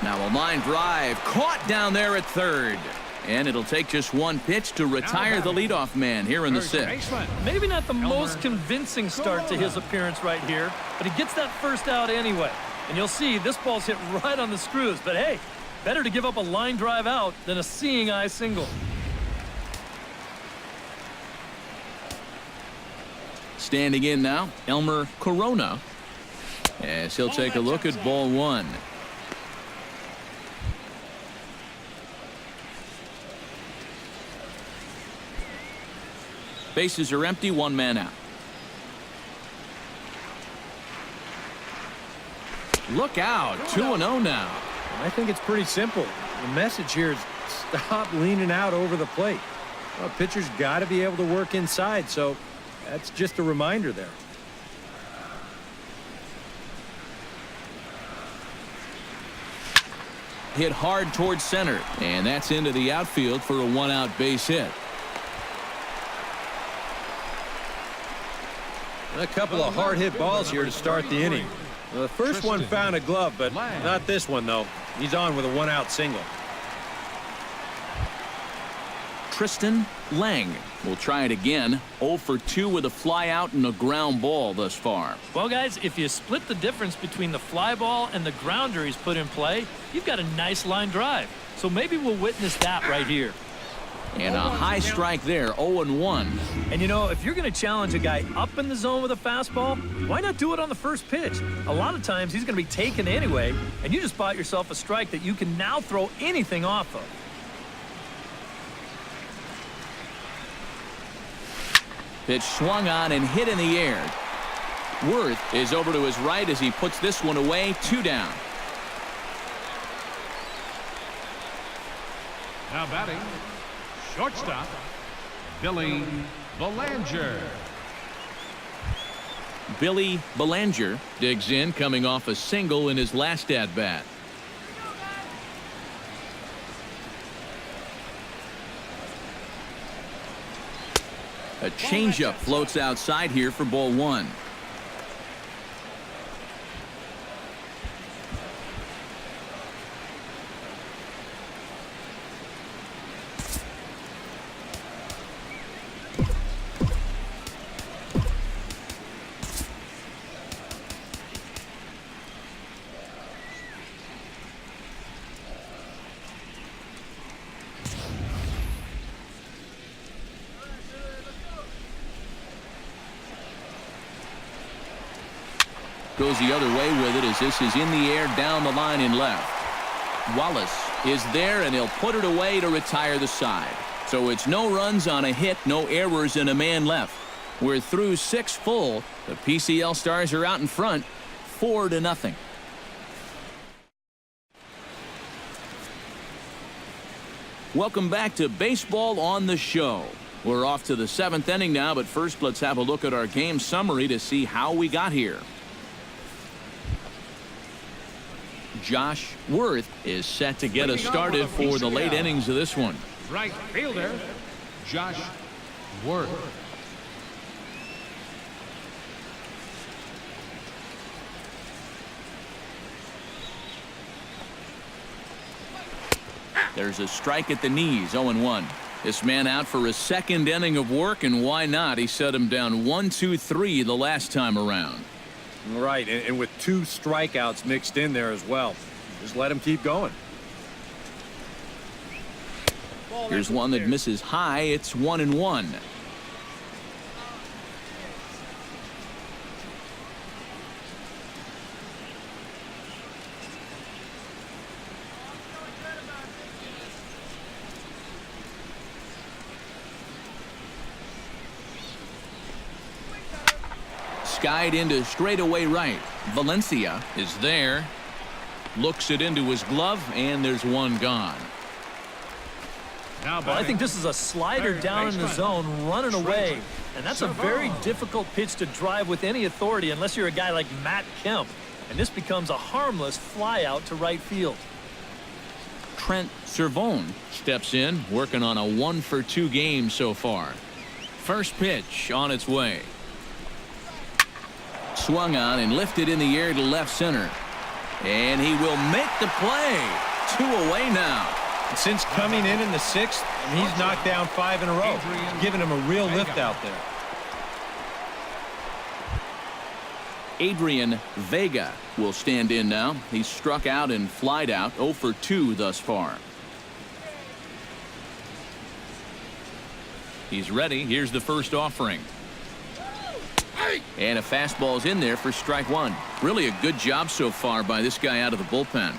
Now a line drive caught down there at third. And it'll take just one pitch to retire the leadoff man here in the 6th. Maybe not the most convincing start to his appearance right here, but he gets that first out anyway. And you'll see this ball's hit right on the screws. But hey, better to give up a line drive out than a seeing eye single. Standing in now, Elmer Corona, as he'll take a look at ball 1. Bases are empty, one man out. Look out, 2-0 now. I think it's pretty simple. The message here is stop leaning out over the plate. Well, pitcher's got to be able to work inside, so that's just a reminder there. Hit hard towards center, and that's into the outfield for a one-out base hit. A couple of hard-hit balls here to start the inning. The first one found a glove, but not this one, though. He's on with a one-out single. Tristan Lang will try it again. 0 for 2 with a fly out and a ground ball thus far. Well, guys, if you split the difference between the fly ball and the grounder he's put in play, you've got a nice line drive. So maybe we'll witness that right here. And a high strike there, 0-1. And you know, if you're going to challenge a guy up in the zone with a fastball, why not do it on the first pitch? A lot of times he's going to be taken anyway, and you just bought yourself a strike that you can now throw anything off of. Pitch swung on and hit in the air. Worth is over to his right as he puts this one away, 2 down. Now batting, shortstop, Billy Belanger. Billy Belanger digs in, coming off a single in his last at-bat. A changeup floats outside here for ball 1. Goes the other way with it as this is in the air down the line in left. Wallace is there, and he'll put it away to retire the side. So it's no runs on a hit, no errors, and a man left. We're through 6 full. The PCL Stars are out in front, 4-0. Welcome back to Baseball on the Show. We're off to the 7th inning now, but first let's have a look at our game summary to see how we got here. Josh Worth is set to get us started for the late innings of this one. Right fielder, Josh Worth. There's a strike at the knees, 0-1. This man out for a 2nd inning of work, and why not? He set him down 1-2-3 the last time around. Right, and with 2 strikeouts mixed in there as well. Just let him keep going. Here's one that misses high. It's 1-1. skied into straightaway right. Valencia is there. Looks it into his glove, and there's one gone. Well, I think this is a slider down in the zone, running away. And that's a very difficult pitch to drive with any authority unless you're a guy like Matt Kemp. And this becomes a harmless fly out to right field. Trent Cervone steps in, working on a 1-for-2 game so far. First pitch on its way. Swung on and lifted in the air to left center. And he will make the play. 2 away now. And since coming in the 6th, he's knocked down 5 in a row, giving him a real lift out there. Adrian Vega will stand in now. He's struck out and flied out, 0 for 2 thus far. He's ready. Here's the first offering. And a fastball's in there for strike 1. Really a good job so far by this guy out of the bullpen.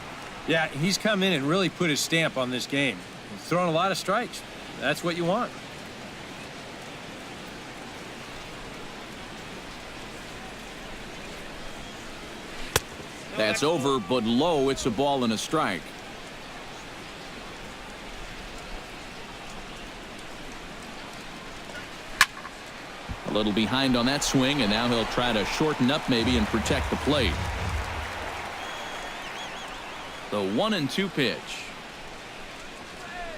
Yeah, he's come in and really put his stamp on this game. He's thrown a lot of strikes. That's what you want. That's over, but low. It's a ball and a strike. A little behind on that swing, and now he'll try to shorten up maybe and protect the plate. The 1-2 pitch.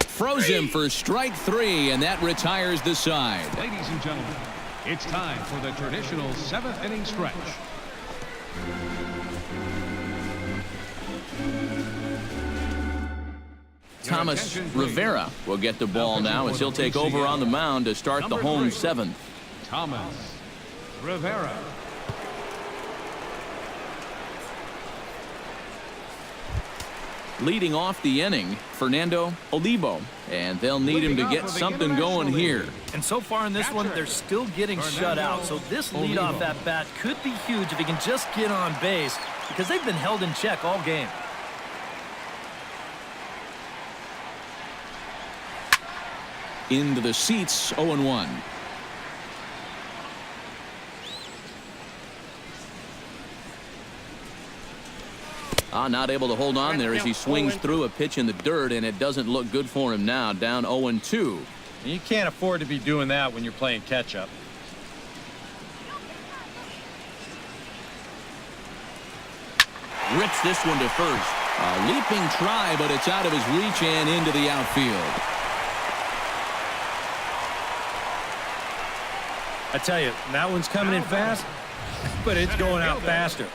Froze him for strike 3, and that retires the side. Ladies and gentlemen, it's time for the traditional 7th inning stretch. Thomas Rivera will get the ball now as he'll take over on the mound to start the home 7th. Thomas Rivera. Leading off the inning, Fernando Olivo, and they'll need him to get something going here. And so far in this one, they're still getting shut out. So this leadoff at bat could be huge if he can just get on base, because they've been held in check all game. Into the seats, 0-1. Not able to hold on there as he swings through a pitch in the dirt, and it doesn't look good for him now, down 0-2. You can't afford to be doing that when you're playing catch-up. Rips this one to first. A leaping try, but it's out of his reach and into the outfield. I tell you, that one's coming in fast, but it's going out faster.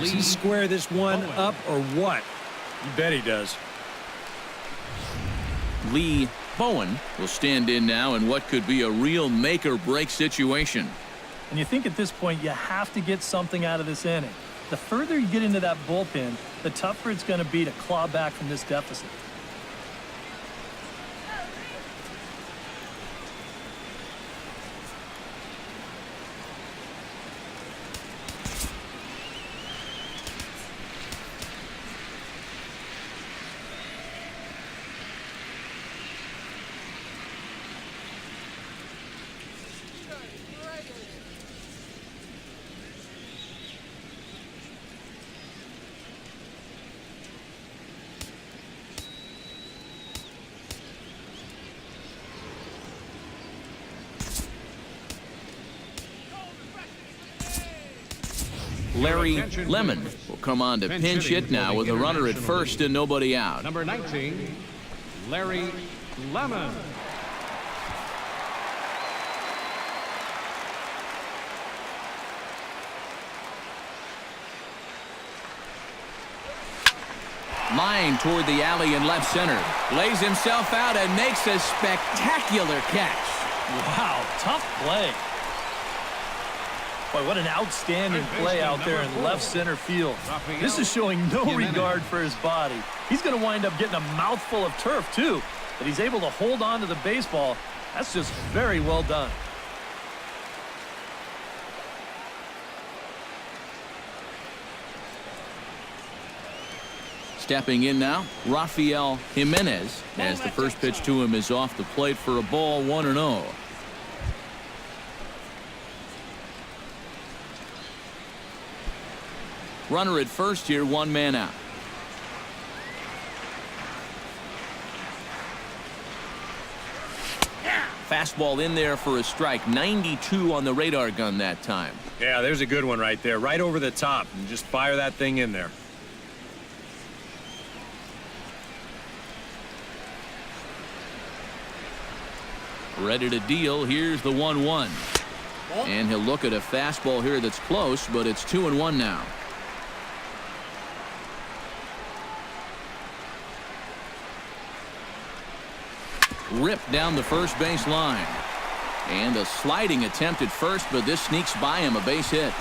Does he square this one up or what? You bet he does. Lee Bowen will stand in now in what could be a real make-or-break situation. And you think at this point you have to get something out of this inning. The further you get into that bullpen, the tougher it's going to be to claw back from this deficit. Larry Lemon will come on to pinch hit now with a runner at first and nobody out. Number 19, Larry Lemon. Line toward the alley in left center. Lays himself out and makes a spectacular catch. Wow, tough play. Boy, what an outstanding play out there in left center field. This is showing no regard for his body. He's going to wind up getting a mouthful of turf, too. But he's able to hold on to the baseball. That's just very well done. Stepping in now, Rafael Jimenez, as the first pitch to him is off the plate for a ball, 1-0. Runner at first here, 1 man out. Fastball in there for a strike. 92 on the radar gun that time. Yeah, there's a good one right there, right over the top, and just fire that thing in there. Ready to deal. Here's the 1-1. And he'll look at a fastball here that's close, but it's 2-1 now. Ripped down the first base line. And a sliding attempt at first, but this sneaks by him, a base hit.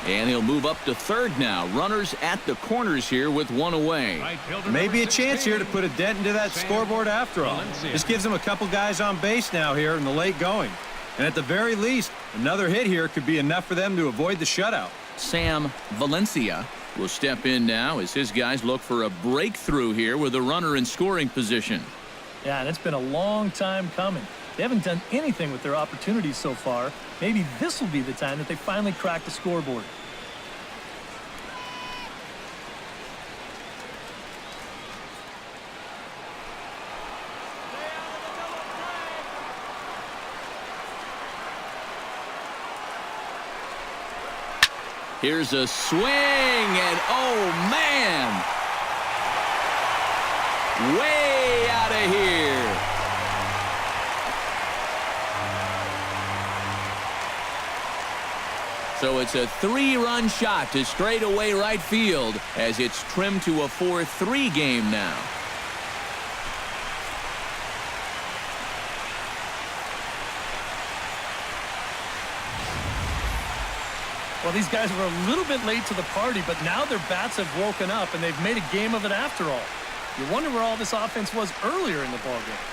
And he'll move up to third now. Runners at the corners here with 1 away. Maybe a chance here to put a dent into that scoreboard after all. This gives him a couple guys on base now here in the late going. And at the very least, another hit here could be enough for them to avoid the shutout. Sam Valencia will step in now as his guys look for a breakthrough here with a runner in scoring position. Yeah, and it's been a long time coming. They haven't done anything with their opportunities so far. Maybe this will be the time that they finally crack the scoreboard. Here's a swing, and oh man! Way out of here. So it's a 3-run shot to straightaway right field as it's trimmed to a 4-3 game now. Well, these guys were a little bit late to the party, but now their bats have woken up, and they've made a game of it after all. You wonder where all this offense was earlier in the ballgame.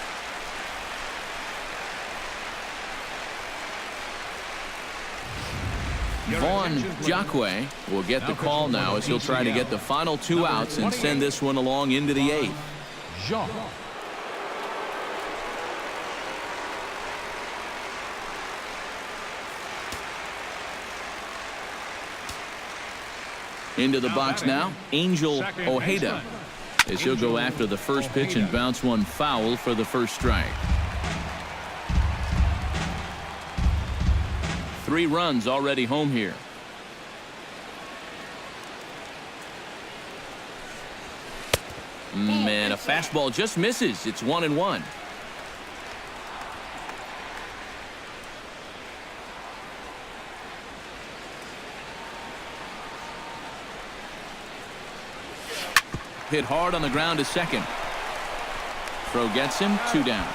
Vaughn Jacque will get the call now as he'll try to get the final 2 outs and send this one along into the 8th. Into the box now, Angel Ojeda, as he'll go after the first pitch and bounce one foul for the first strike. 3 runs already home here. Man, a fastball just misses. It's 1-1. Hit hard on the ground to second. Throw gets him, 2 down.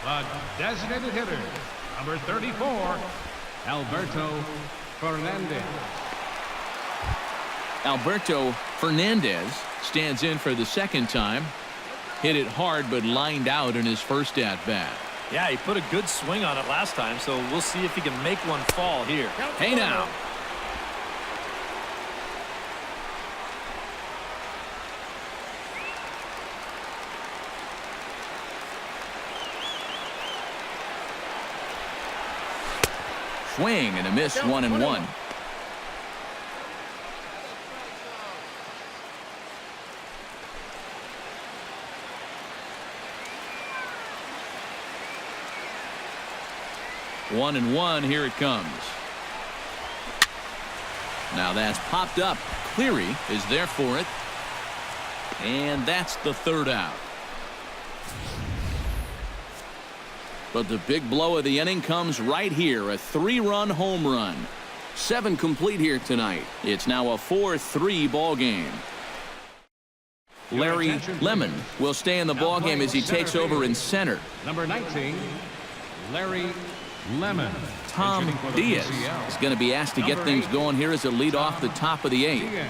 The designated hitter, number 34, Alberto Fernandez. Alberto Fernandez stands in for the second time. Hit it hard, but lined out in his first at-bat. Yeah, he put a good swing on it last time, so we'll see if he can make one fall here. Hey now. Swing and a miss, 1-1. One and one, here it comes. Now that's popped up. Cleary is there for it. And that's the 3rd out. But the big blow of the inning comes right here. A 3-run home run. 7 complete here tonight. It's now a 4-3 ball game. Larry Lemon will stay in the ball game as he takes over in center. Number 19, Larry Lemon. Tom Diaz is going to be asked to get things going here as a lead off the top of the 8th.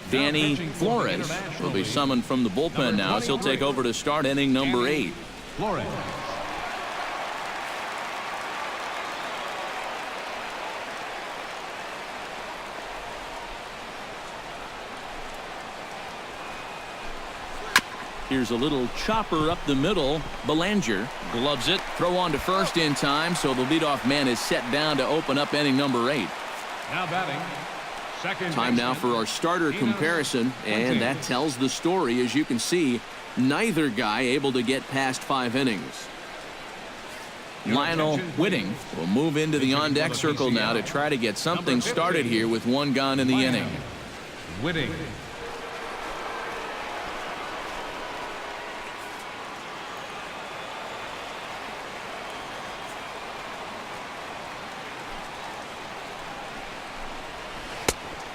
Danny Flores will be summoned from the bullpen now as he'll take over to start inning number 8. Flores. Here's a little chopper up the middle. Belanger gloves it. Throw on to first in time, so the leadoff man is set down to open up inning number 8. Now batting. Second Time now for our starter comparison, and that tells the story. As you can see, neither guy able to get past 5 innings. Lionel Whitting will move into the on-deck circle now to try to get something started here with 1 gone in the inning. Whitting.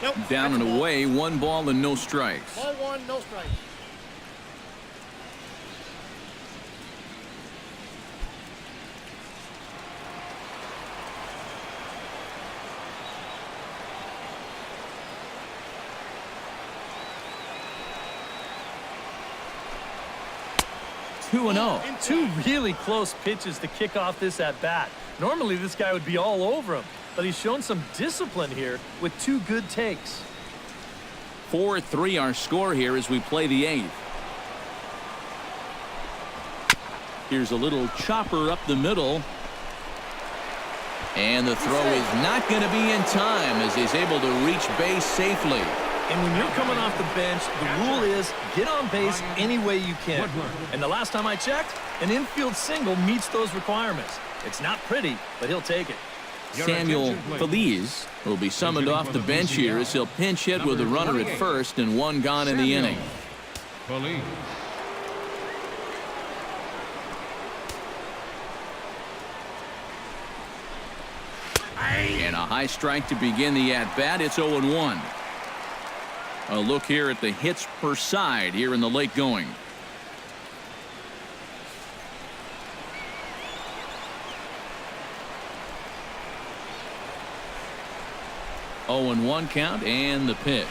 Nope. Down and away, 1 ball and no strikes. Ball 1, no strikes. Two and 0. 2 really close pitches to kick off this at-bat. Normally this guy would be all over him, but he's shown some discipline here with 2 good takes. 4-3 our score here as we play the 8th. Here's a little chopper up the middle. And the throw is not going to be in time as he's able to reach base safely. And when you're coming off the bench, the rule is get on base any way you can. And the last time I checked, an infield single meets those requirements. It's not pretty, but he'll take it. Samuel Feliz will be summoned off the bench here as he'll pinch hit with a runner at first and 1 gone in the inning. Feliz. And a high strike to begin the at-bat. It's 0-1. A look here at the hits per side here in the late going. Oh, and 1 count and the pitch.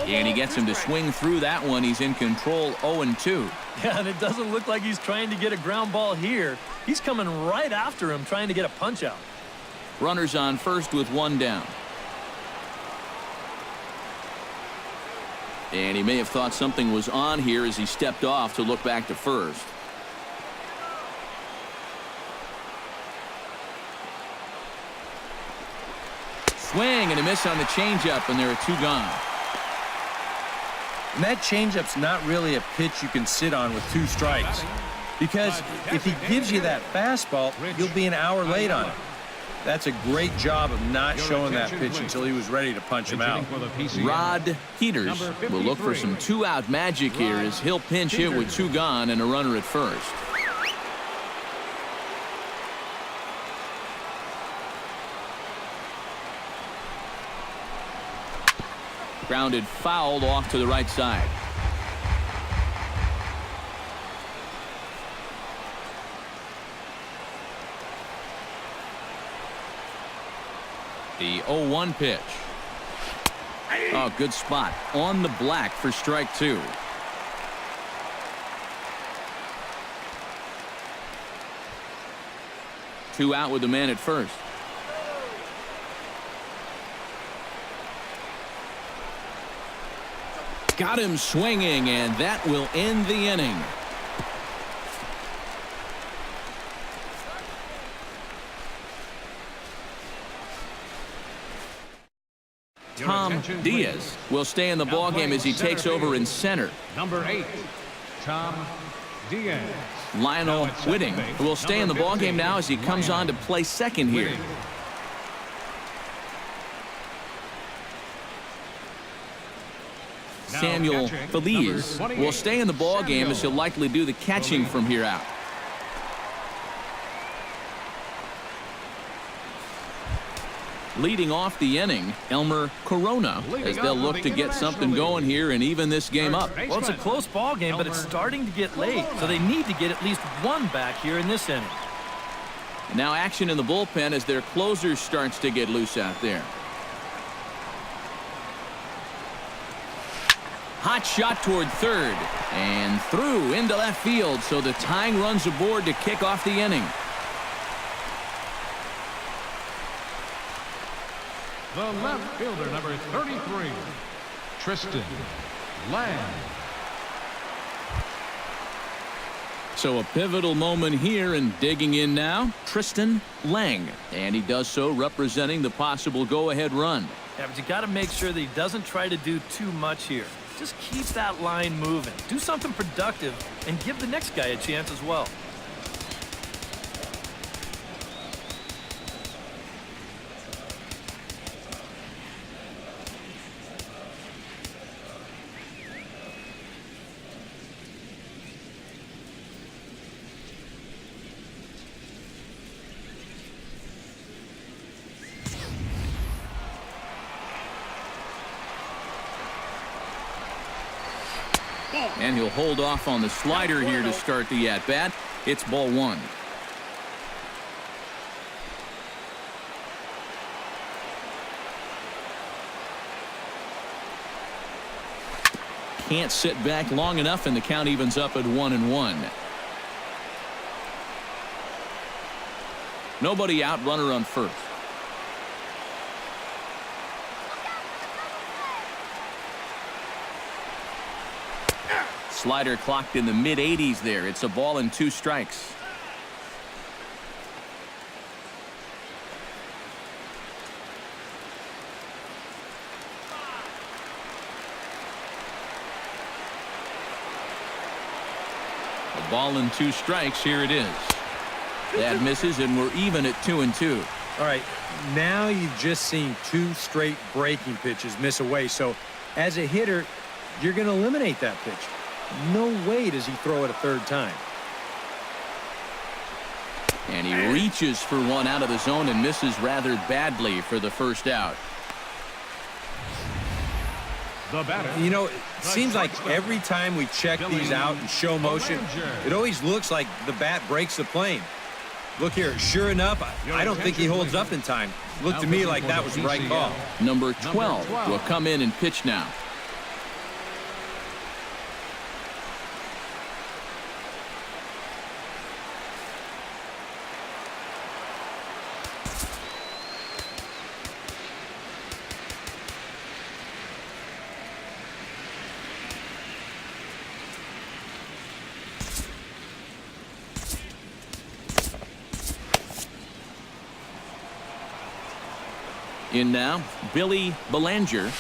And he gets him to swing through that one. He's in control. 0-2. Yeah, and it doesn't look like he's trying to get a ground ball here. He's coming right after him trying to get a punch out. Runners on first with 1 down. And he may have thought something was on here as he stepped off to look back to first. Swing and a miss on the changeup, and there are 2 gone. And that changeup's not really a pitch you can sit on with 2 strikes. Because if he gives you that fastball, you'll be an hour late on it. That's a great job of not showing that pitch until he was ready to punch him out. Rod Peters will look for some 2-out magic here as he'll pinch hit with 2 gone and a runner at first. Grounded foul off to the right side. The 0-1 pitch. Oh, good spot on the black for strike 2. Two out with the man at first. Got him swinging, and that will end the inning. Tom Diaz will stay in the ballgame as he takes over in center. Number 8, Tom Diaz. Lionel Whitting will stay in the ballgame now as he comes on to play second here. Samuel Feliz will stay in the ballgame as he'll likely do the catching from here out. Leading off the inning, Elmer Corona, as they'll look to get something going here and even this game up. Well, it's a close ball game, but it's starting to get late, so they need to get at least 1 back here in this inning. Now action in the bullpen as their closer starts to get loose out there. Hot shot toward third and through into left field, so the tying runs aboard to kick off the inning. The left fielder, number 33, Tristan Land. So a pivotal moment here, and digging in now, Tristan Lang. And he does so representing the possible go-ahead run. Yeah, but you got to make sure that he doesn't try to do too much here. Just keep that line moving. Do something productive and give the next guy a chance as well. And he'll hold off on the slider here to start the at-bat. It's ball one. Can't sit back long enough, and the count evens up at 1-1. Nobody out, runner on first. Slider clocked in the mid-80s there. It's a ball and 2 strikes. A ball and 2 strikes. Here it is. That misses, and we're even at 2-2. All right, now you've just seen 2 straight breaking pitches miss away. So as a hitter, you're going to eliminate that pitch. No way does he throw it a third time. And he reaches for one out of the zone and misses rather badly for the first out. The batter. You know, it seems like every time we check these out in show motion, it always looks like the bat breaks the plane. Look here, sure enough, I don't think he holds up in time. Looked to me like that was the right call. Number 12 will come in and pitch now. In now, Billy Belanger,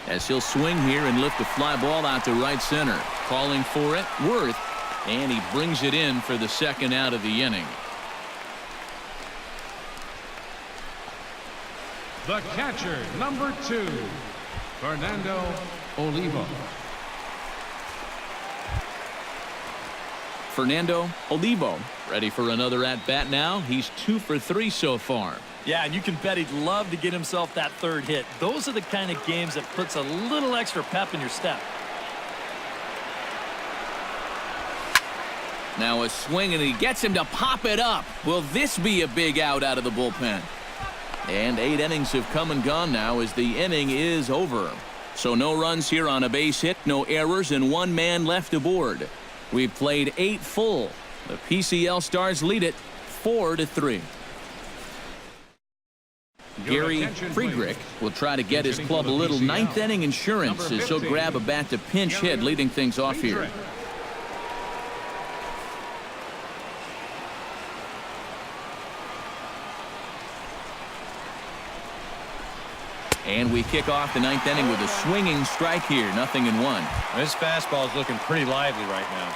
as he'll swing here and lift a fly ball out to right center. Calling for it, Worth, and he brings it in for the second out of the inning. The catcher, number 2, Fernando Olivo. Fernando Olivo ready for another at-bat now. He's 2 for 3 so far. Yeah, and you can bet he'd love to get himself that third hit. Those are the kind of games that puts a little extra pep in your step. Now a swing, and he gets him to pop it up. Will this be a big out of the bullpen? And 8 innings have come and gone now as the inning is over. So no runs here on a base hit, no errors, and 1 man left aboard. We've played 8 full. The PCL Stars lead it 4-3. Gary Friedrich will try to get his club a little 9th inning insurance as he'll grab a bat to pinch hit, leading things off here. And we kick off the 9th inning with a swinging strike here. 0-1. This fastball is looking pretty lively right now.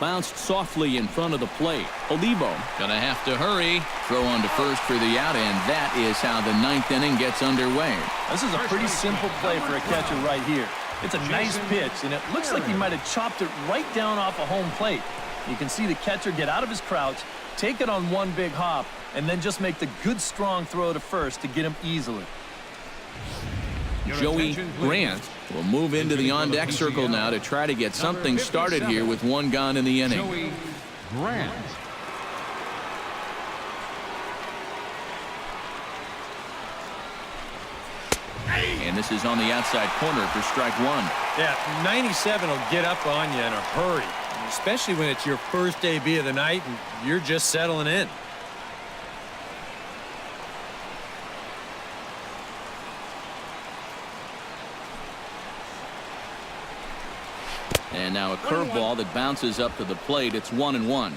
Bounced softly in front of the plate. Olivo gonna have to hurry. Throw on to first for the out, and that is how the 9th inning gets underway. This is a pretty simple play for a catcher right here. It's a nice pitch, and it looks like he might have chopped it right down off a home plate. You can see the catcher get out of his crouch, take it on one big hop, and then just make the good, strong throw to first to get him easily. Joey Grant will move into the on-deck circle now to try to get something started here with 1 gone in the inning. Joey Grant. And this is on the outside corner for strike 1. Yeah, 97 will get up on you in a hurry, especially when it's your first AB of the night and you're just settling in. And now a curveball that bounces up to the plate. It's 1-1.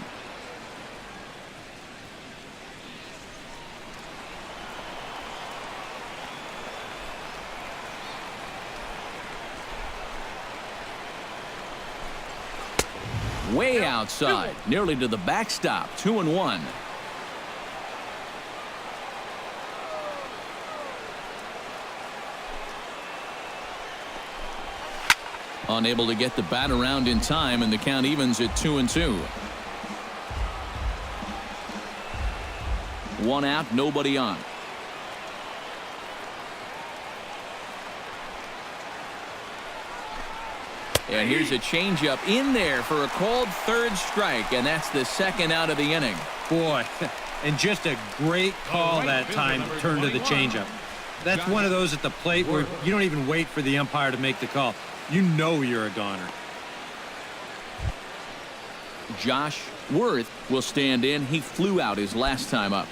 Way outside, nearly to the backstop. 2-1. Unable to get the bat around in time, and the count evens at 2-2. One out, nobody on. And here's a changeup in there for a called third strike, and that's the second out of the inning. Boy, and just a great call that time to turn to the changeup. That's one of those at the plate where you don't even wait for the umpire to make the call. You know you're a goner. Josh Worth will stand in. He flew out his last time up.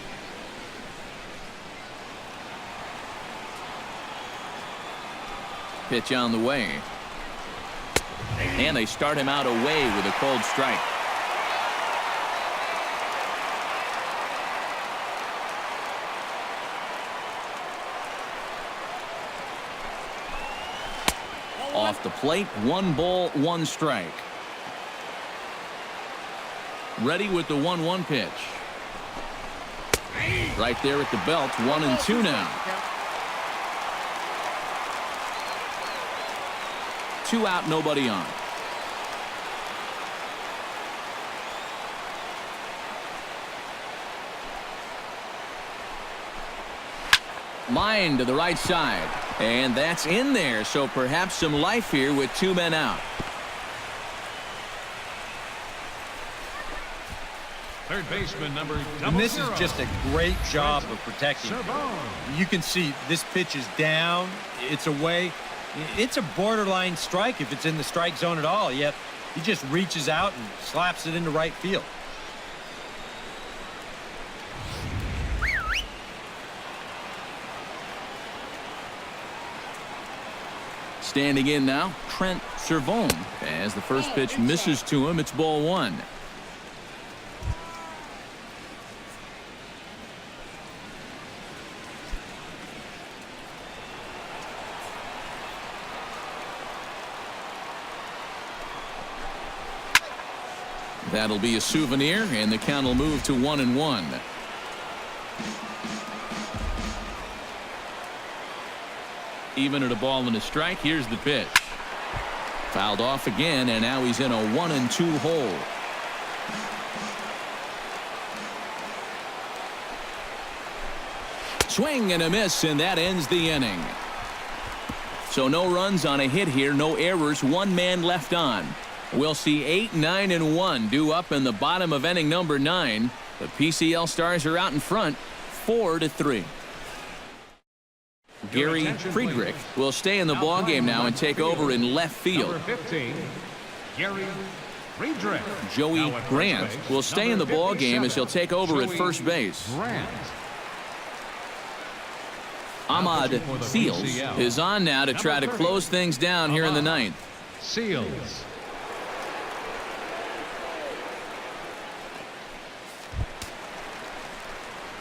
Pitch on the way. And they start him out away with a cold strike. Off the plate, 1 ball, 1 strike. Ready with the 1-1 pitch. Right there at the belt, 1-2 now. 2 out, nobody on. Line to the right side. And that's in there, so perhaps some life here with 2 men out. Third baseman number 00. And this is just a great job of protecting. You can see this pitch is down. It's away. It's a borderline strike if it's in the strike zone at all, yet he just reaches out and slaps it into right field. Standing in now, Trent Cervone. As the first pitch misses to him, it's ball 1. That'll be a souvenir, and the count will move to 1-1. Even at a ball and a strike, here's the pitch. Fouled off again, and now he's in a 1-2 hole. Swing and a miss, and that ends the inning. So no runs on a hit here, no errors, 1 man left on. We'll see 8, 9, and 1 due up in the bottom of inning number 9. The PCL Stars are out in front, 4-3. Gary Friedrich will stay in the ballgame now and take over in left field. Number 15, Gary Friedrich. Joey Grant will stay in the ballgame as he'll take over at first base. Ahmad Seals is on now to try to close things down here in the 9th. Seals.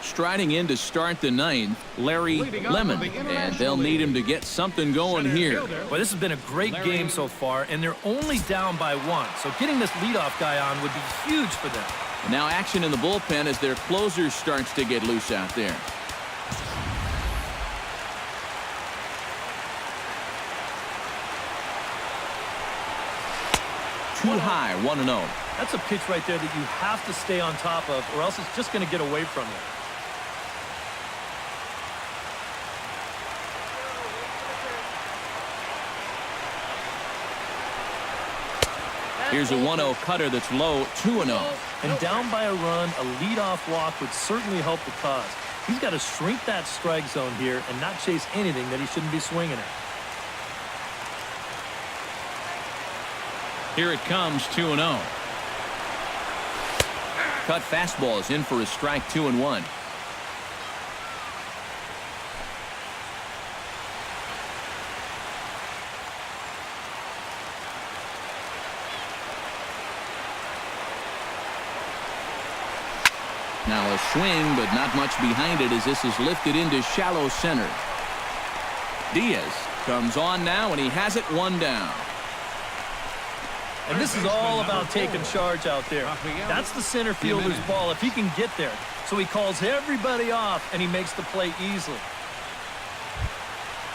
Striding in to start the 9th, Larry Lemon, and they'll need him to get something going here. Well, this has been a great game so far, and they're only down by 1. So getting this leadoff guy on would be huge for them. And now action in the bullpen as their closer starts to get loose out there. Too high, 1-0. That's a pitch right there that you have to stay on top of, or else it's just going to get away from you. Here's a 1-0 cutter that's low, 2-0. And down by a run, a leadoff walk would certainly help the cause. He's got to shrink that strike zone here and not chase anything that he shouldn't be swinging at. Here it comes, 2-0. Cut fastball is in for a strike, 2-1. Now a swing, but not much behind it as this is lifted into shallow center. Diaz comes on now, and he has it one down. And this is all about taking charge out there. That's the center fielder's ball if he can get there. So he calls everybody off, and he makes the play easily.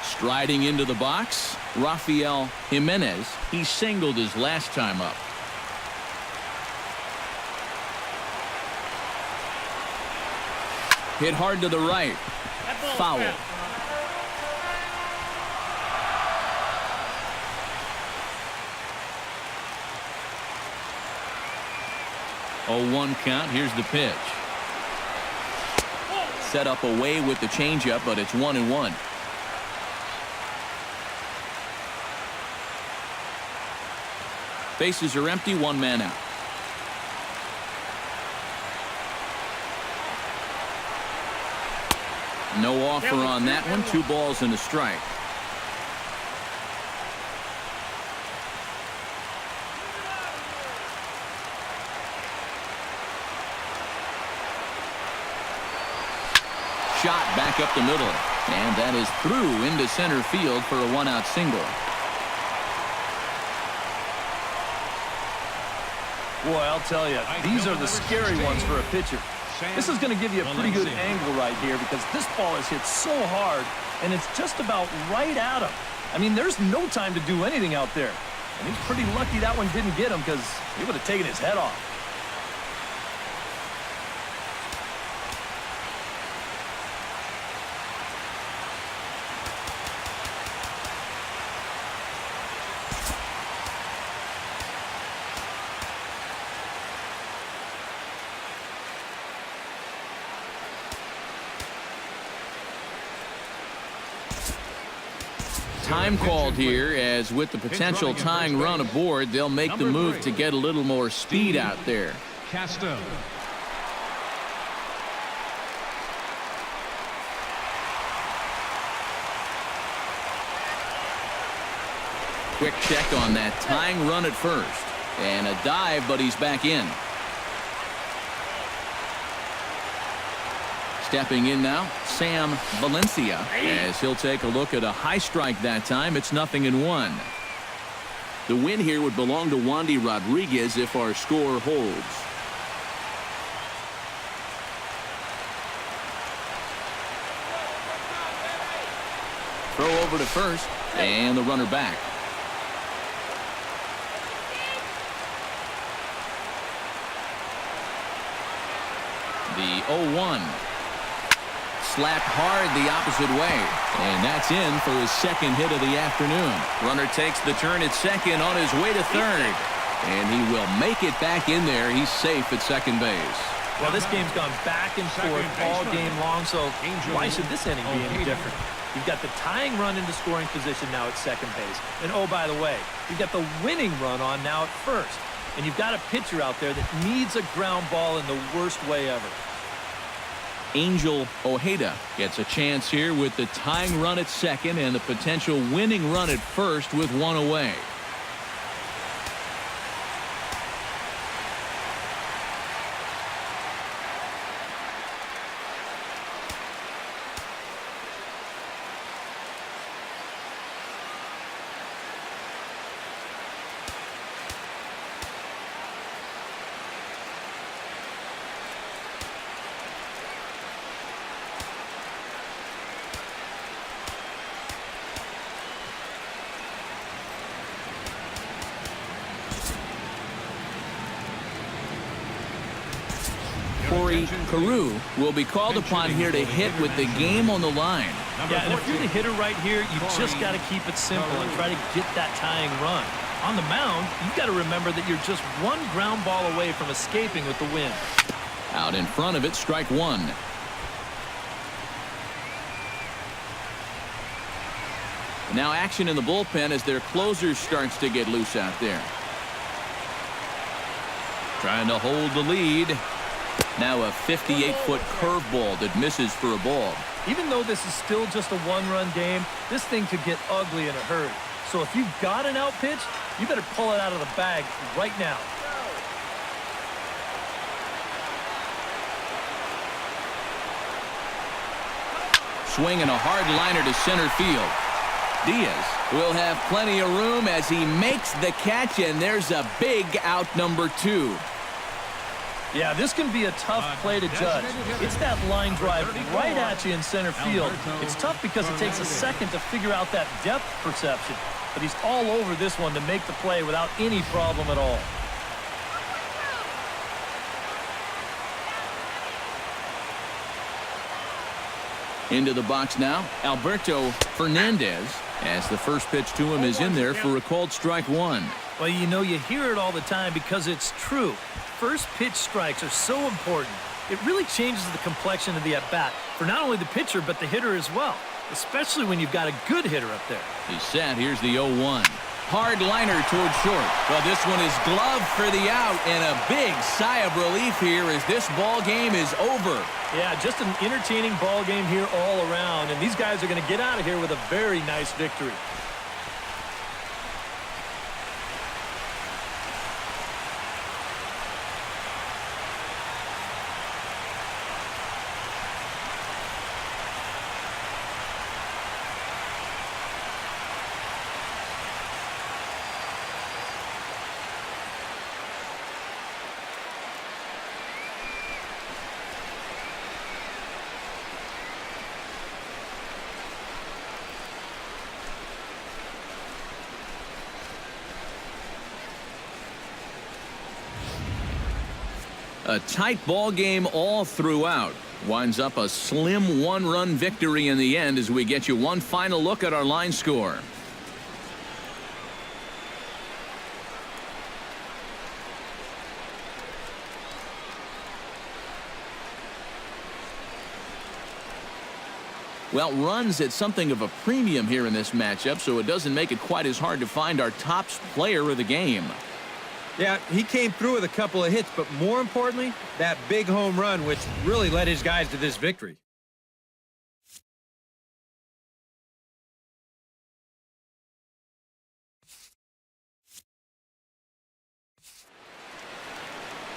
Striding into the box, Rafael Jimenez. He singled his last time up. Hit hard to the right. Foul. Oh, 1 count. Here's the pitch. Set up away with the changeup, but it's 1-1. Bases are empty, 1 man out. No offer on that one. 2 balls and a strike. Shot back up the middle, and that is through into center field for a 1-out single. Boy, I'll tell you, these are the scary ones for a pitcher. This is going to give you a pretty good angle right here because this ball is hit so hard, and it's just about right at him. I mean, there's no time to do anything out there. And he's pretty lucky that one didn't get him because he would have taken his head off. Time called here, as with the potential tying run aboard, they'll make the move to get a little more speed out there. Castro. Quick check on that tying run at first. And a dive, but he's back in. Stepping in now, Sam Valencia, as he'll take a look at a high strike that time. It's 0-1. The win here would belong to Wandy Rodriguez if our score holds. Throw over to first, and the runner back. The 0-1. Slapped hard the opposite way, and that's in for his second hit of the afternoon. Runner takes the turn at second on his way to third, and he will make it back in there. He's safe at second base. Well, this game's gone back and forth all game long, so why should this inning be any different? You've got the tying run into scoring position now at second base, and oh, by the way, you've got the winning run on now at first, and you've got a pitcher out there that needs a ground ball in the worst way ever. Angel Ojeda gets a chance here with the tying run at second and the potential winning run at first with 1 away. Corey Carew will be called upon here to hit with the game on the line. Yeah, and if you're the hitter right here, you just got to keep it simple and try to get that tying run. On the mound, you've got to remember that you're just 1 ground ball away from escaping with the win. Out in front of it, strike 1. Now action in the bullpen as their closer starts to get loose out there. Trying to hold the lead. Now a 58-foot curveball that misses for a ball. Even though this is still just a 1-run game, this thing could get ugly in a hurry. So if you've got an out pitch, you better pull it out of the bag right now. swing and a hard liner to center field. Diaz will have plenty of room as he makes the catch, and there's a big out, number 2. Yeah, this can be a tough play to judge. It's that line drive right at you in center field. It's tough because it takes a second to figure out that depth perception. But he's all over this one to make the play without any problem at all. Into the box now, Alberto Fernandez, as the first pitch to him is in there for a called strike 1. Well, you know, you hear it all the time because it's true. First pitch strikes are so important. It really changes the complexion of the at-bat for not only the pitcher but the hitter as well, especially when you've got a good hitter up there. He's set. Here's the 0-1. Hard liner toward short. Well, this one is gloved for the out, and a big sigh of relief here as this ball game is over. Yeah, just an entertaining ball game here all around, and these guys are going to get out of here with a very nice victory. A tight ball game all throughout. Winds up a slim one-run victory in the end as we get you one final look at our line score. Well, runs at something of a premium here in this matchup, so it doesn't make it quite as hard to find our top player of the game. Yeah, he came through with a couple of hits, but more importantly, that big home run, which really led his guys to this victory.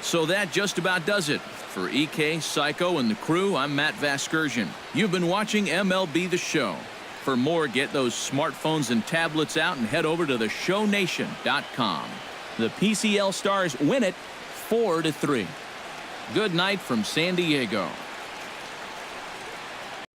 So that just about does it. For EK, Psycho, and the crew, I'm Matt Vasgersian. You've been watching MLB The Show. For more, get those smartphones and tablets out and head over to theshownation.com. The PCL Stars win it 4-3. Good night from San Diego.